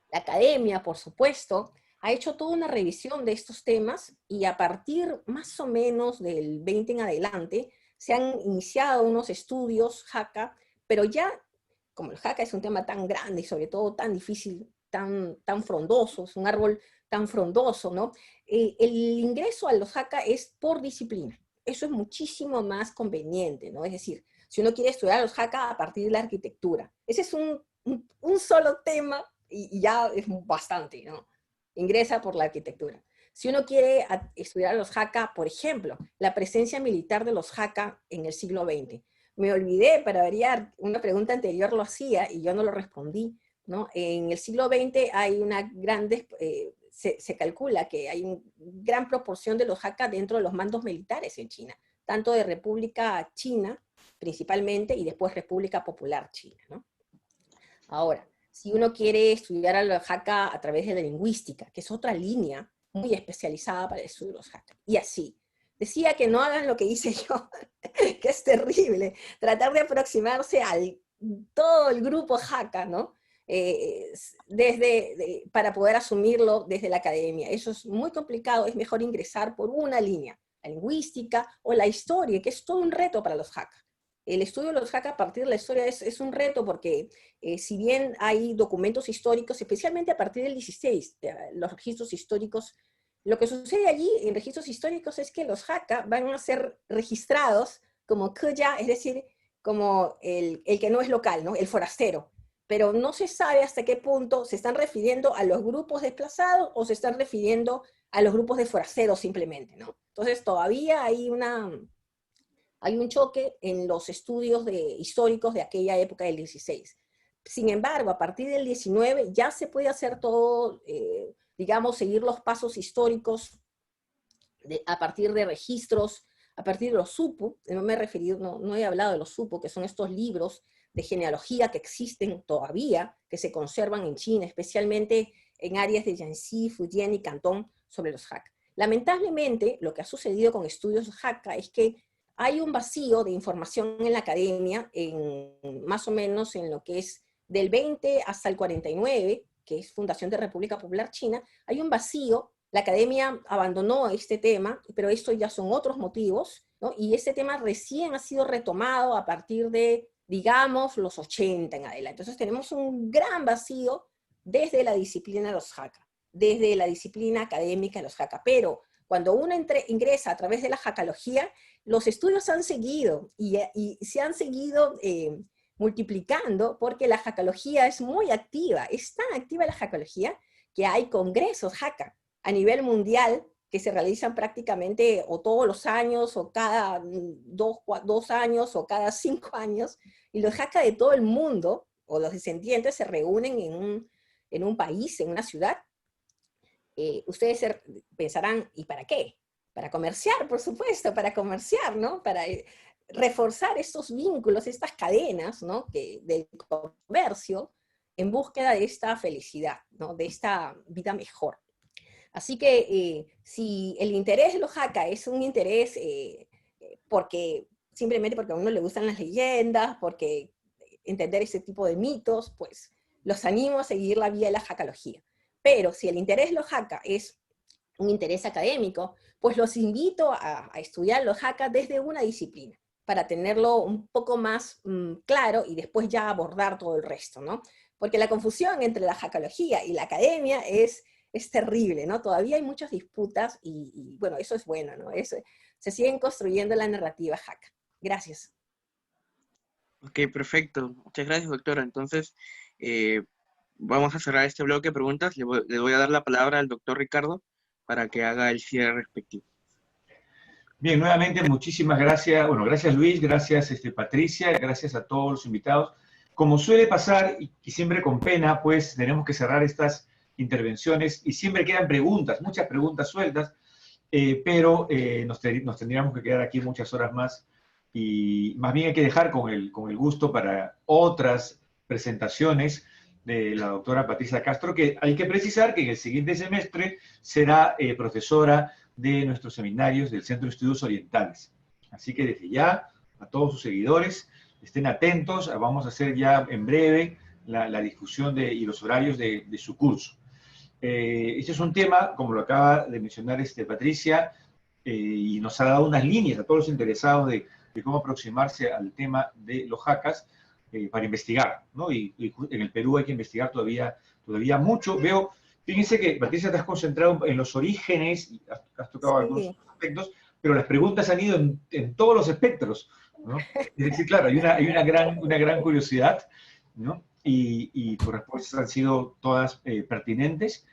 C: La academia, por supuesto, ha hecho toda una revisión de estos temas, y a partir más o menos del 20 en adelante se han iniciado unos estudios Hakka, pero ya, como el Hakka es un tema tan grande y sobre todo tan difícil, tan frondoso, es un árbol tan frondoso, ¿no? El ingreso a los Hakka es por disciplina. Eso es muchísimo más conveniente, ¿no? Es decir, si uno quiere estudiar a los Hakka a partir de la arquitectura, ese es un un solo tema y ya es bastante, ¿no? Ingresa por la arquitectura. Si uno quiere estudiar a los Hakka, por ejemplo, la presencia militar de los Hakka en el siglo XX. Me olvidé, para variar, una pregunta anterior lo hacía y yo no lo respondí, ¿no? En el siglo XX hay una grande, se calcula que hay una gran proporción de los Hakka dentro de los mandos militares en China, tanto de República China, principalmente, y después República Popular China, ¿no? Ahora, si uno quiere estudiar a los Hakka a través de la lingüística, que es otra línea muy especializada para el estudio de los Hakka, y así. Decía que no hagan lo que hice yo, que es terrible, tratar de aproximarse al todo el grupo Hakka, ¿no? Para poder asumirlo desde la academia. Eso es muy complicado, es mejor ingresar por una línea, la lingüística o la historia, que es todo un reto para los Hakka. El estudio de los Hakka a partir de la historia es un reto porque si bien hay documentos históricos, especialmente a partir del 16, los registros históricos, lo que sucede allí en registros históricos es que los Hakka van a ser registrados como Keya, es decir, como el que no es local, ¿no? El forastero. Pero no se sabe hasta qué punto se están refiriendo a los grupos desplazados o se están refiriendo a los grupos de forasteros simplemente, ¿no? Entonces todavía hay un choque en los estudios históricos de aquella época del 16. Sin embargo, a partir del 19 ya se puede hacer todo, digamos, seguir los pasos históricos a partir de registros, a partir de los supu. No he hablado de los supu, que son estos libros de genealogía que existen todavía, que se conservan en China, especialmente en áreas de Jiangxi, Fujian y Cantón, sobre los Hakka. Lamentablemente, lo que ha sucedido con estudios Hakka es que hay un vacío de información en la academia, más o menos en lo que es del 20 hasta el 49, que es Fundación de República Popular China. Hay un vacío, la academia abandonó este tema, pero esto ya son otros motivos, ¿no? Y este tema recién ha sido retomado a partir de, digamos, los 80 en adelante. Entonces tenemos un gran vacío desde la disciplina de los Hakka, desde la disciplina académica de los Hakka, pero cuando uno ingresa a través de la Hakkalogía, los estudios han seguido y se han seguido multiplicando porque la Hakkalogía es muy activa. Es tan activa la Hakkalogía que hay congresos Hakka a nivel mundial que se realizan prácticamente o todos los años o cada 2 años o cada 5 años, y los Hakka de todo el mundo o los descendientes se reúnen en un país, en una ciudad. Ustedes pensarán, ¿y para qué? Para comerciar, por supuesto, para comerciar, ¿no? Para reforzar estos vínculos, estas cadenas, ¿no? Del comercio en búsqueda de esta felicidad, ¿no? De esta vida mejor. Así que si el interés de los Hakka es un interés simplemente porque a uno le gustan las leyendas, porque entender ese tipo de mitos, pues los animo a seguir la vía de la Hakkalogía. Pero si el interés de los Hakka es un interés académico, pues los invito a estudiar los Hakka desde una disciplina, para tenerlo un poco más claro y después ya abordar todo el resto, ¿no? Porque la confusión entre la Hakkalogía y la academia es terrible, ¿no? Todavía hay muchas disputas y bueno, eso es bueno, ¿no? Se siguen construyendo la narrativa Hakka. Gracias.
B: Ok, perfecto. Muchas gracias, doctora. Entonces, vamos a cerrar este bloque de preguntas. Le voy a dar la palabra al doctor Ricardo para que haga el cierre respectivo.
A: Bien, nuevamente muchísimas gracias. Bueno, gracias Luis, gracias Patricia, gracias a todos los invitados. Como suele pasar, y siempre con pena, pues tenemos que cerrar estas intervenciones y siempre quedan preguntas, muchas preguntas sueltas, pero nos tendríamos que quedar aquí muchas horas más y más bien hay que dejar con el gusto para otras presentaciones de la doctora Patricia Castro, que hay que precisar que en el siguiente semestre será profesora de nuestros seminarios del Centro de Estudios Orientales. Así que desde ya, a todos sus seguidores, estén atentos, vamos a hacer ya en breve la discusión y los horarios de su curso. Este es un tema, como lo acaba de mencionar Patricia, y nos ha dado unas líneas a todos los interesados de cómo aproximarse al tema de los Hakkas para investigar, ¿no? Y en el Perú hay que investigar todavía mucho. Fíjense que, Patricia, te has concentrado en los orígenes, y has tocado algunos aspectos, pero las preguntas han ido en todos los espectros, ¿no? Es decir, claro, hay una gran curiosidad, ¿no? y tus respuestas han sido todas pertinentes.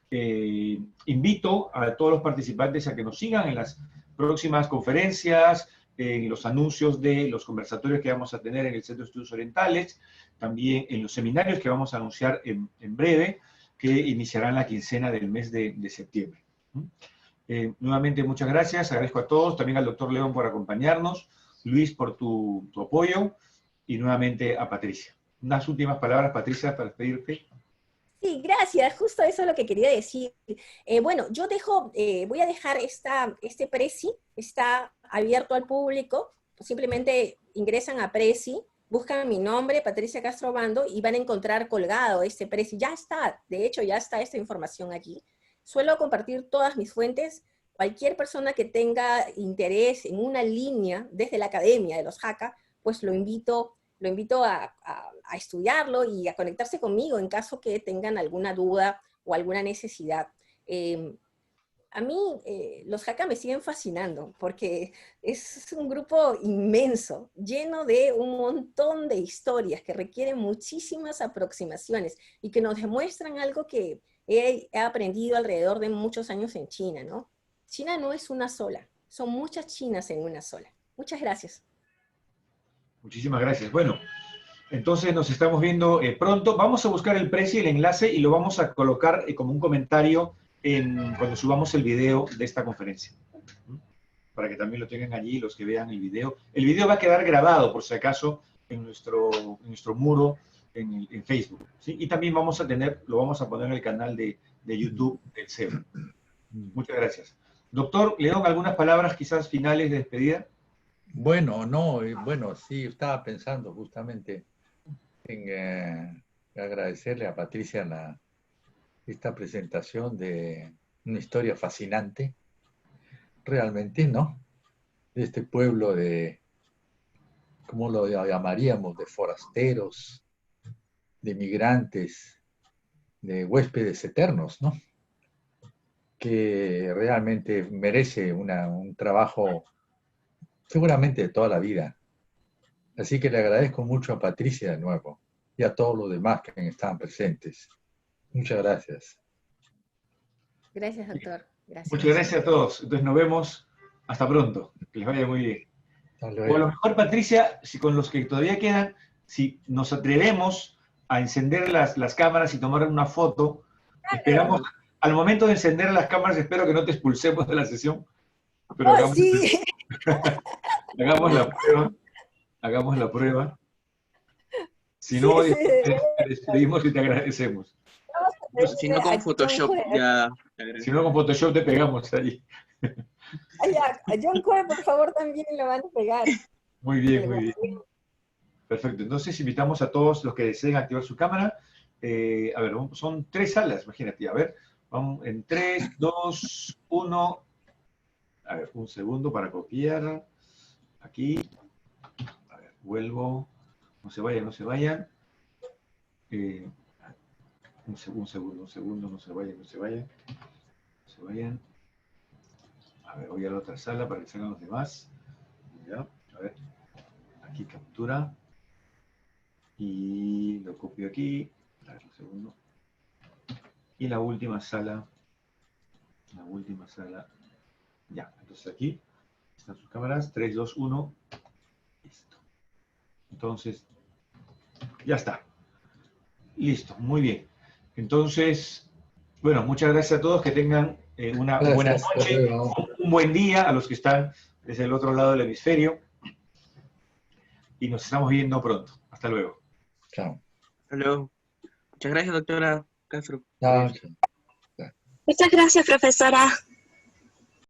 A: Invito a todos los participantes a que nos sigan en las próximas conferencias, en los anuncios de los conversatorios que vamos a tener en el Centro de Estudios Orientales, también en los seminarios que vamos a anunciar en breve, que iniciarán la quincena del mes de septiembre. Nuevamente, muchas gracias. Agradezco a todos, también al doctor León por acompañarnos, Luis por tu apoyo, y nuevamente a Patricia. Unas últimas palabras, Patricia, para despedirte.
C: Sí, gracias. Justo eso es lo que quería decir. Bueno, yo voy a dejar este Prezi, está abierto al público. Simplemente ingresan a Prezi, buscan mi nombre, Patricia Castro Obando, y van a encontrar colgado este Prezi. Ya está, de hecho, ya está esta información aquí. Suelo compartir todas mis fuentes. Cualquier persona que tenga interés en una línea desde la academia de los Jaca, pues lo invito a estudiarlo y a conectarse conmigo en caso que tengan alguna duda o alguna necesidad. A mí los Jaca me siguen fascinando porque es un grupo inmenso, lleno de un montón de historias que requieren muchísimas aproximaciones y que nos demuestran algo que he aprendido alrededor de muchos años en China, ¿no? China no es una sola, son muchas Chinas en una sola. Muchas gracias.
A: Muchísimas gracias. Bueno, entonces nos estamos viendo pronto. Vamos a buscar el precio y el enlace y lo vamos a colocar como un comentario cuando subamos el video de esta conferencia. Para que también lo tengan allí los que vean el video. El video va a quedar grabado, por si acaso, en nuestro muro en Facebook, ¿sí? Y también lo vamos a poner en el canal de YouTube del CEU. Muchas gracias. Doctor León, ¿algunas palabras quizás finales de despedida?
H: Bueno, sí, estaba pensando justamente en agradecerle a Patricia esta presentación de una historia fascinante, realmente, ¿no? De este pueblo ¿cómo lo llamaríamos? De forasteros, de migrantes, de huéspedes eternos, ¿no? Que realmente merece un trabajo seguramente de toda la vida. Así que le agradezco mucho a Patricia de nuevo y a todos los demás que estaban presentes. Muchas gracias.
C: Gracias, doctor. Gracias.
A: Muchas gracias a todos. Entonces nos vemos. Hasta pronto. Que les vaya muy bien. O a lo mejor, Patricia, si con los que todavía quedan, si nos atrevemos a encender las cámaras y tomar una foto, esperamos, al momento de encender las cámaras, espero que no te expulsemos de la sesión. Pero
C: sí.
A: hagamos la prueba. Si no,
C: sí.
A: te despedimos y te agradecemos.
B: Si no con Photoshop, ya.
A: Si no con Photoshop te pegamos allí.
C: A John Cole, por favor, también lo van a pegar.
A: Muy bien, muy bien. Perfecto. Entonces invitamos a todos los que deseen activar su cámara. A ver, son 3 salas, imagínate. A ver, vamos en 3, 2, 1. A ver, un segundo para copiar. Aquí. A ver, vuelvo. No se vayan, no se vayan. Un segundo, no se vayan, no se vayan. No se vayan. A ver, voy a la otra sala para que salgan los demás. Ya, a ver. Aquí captura. Y lo copio aquí. A ver, un segundo. Y la última sala. La última sala. Ya, entonces aquí están sus cámaras. 3, 2, 1. Listo. Entonces, ya está. Listo, muy bien. Entonces, bueno, muchas gracias a todos. Que tengan una buena noche, un buen día a los que están desde el otro lado del hemisferio. Y nos estamos viendo pronto. Hasta luego.
H: Chao.
B: Hasta luego. Muchas gracias, doctora Castro.
H: Chao.
I: Muchas gracias, profesora.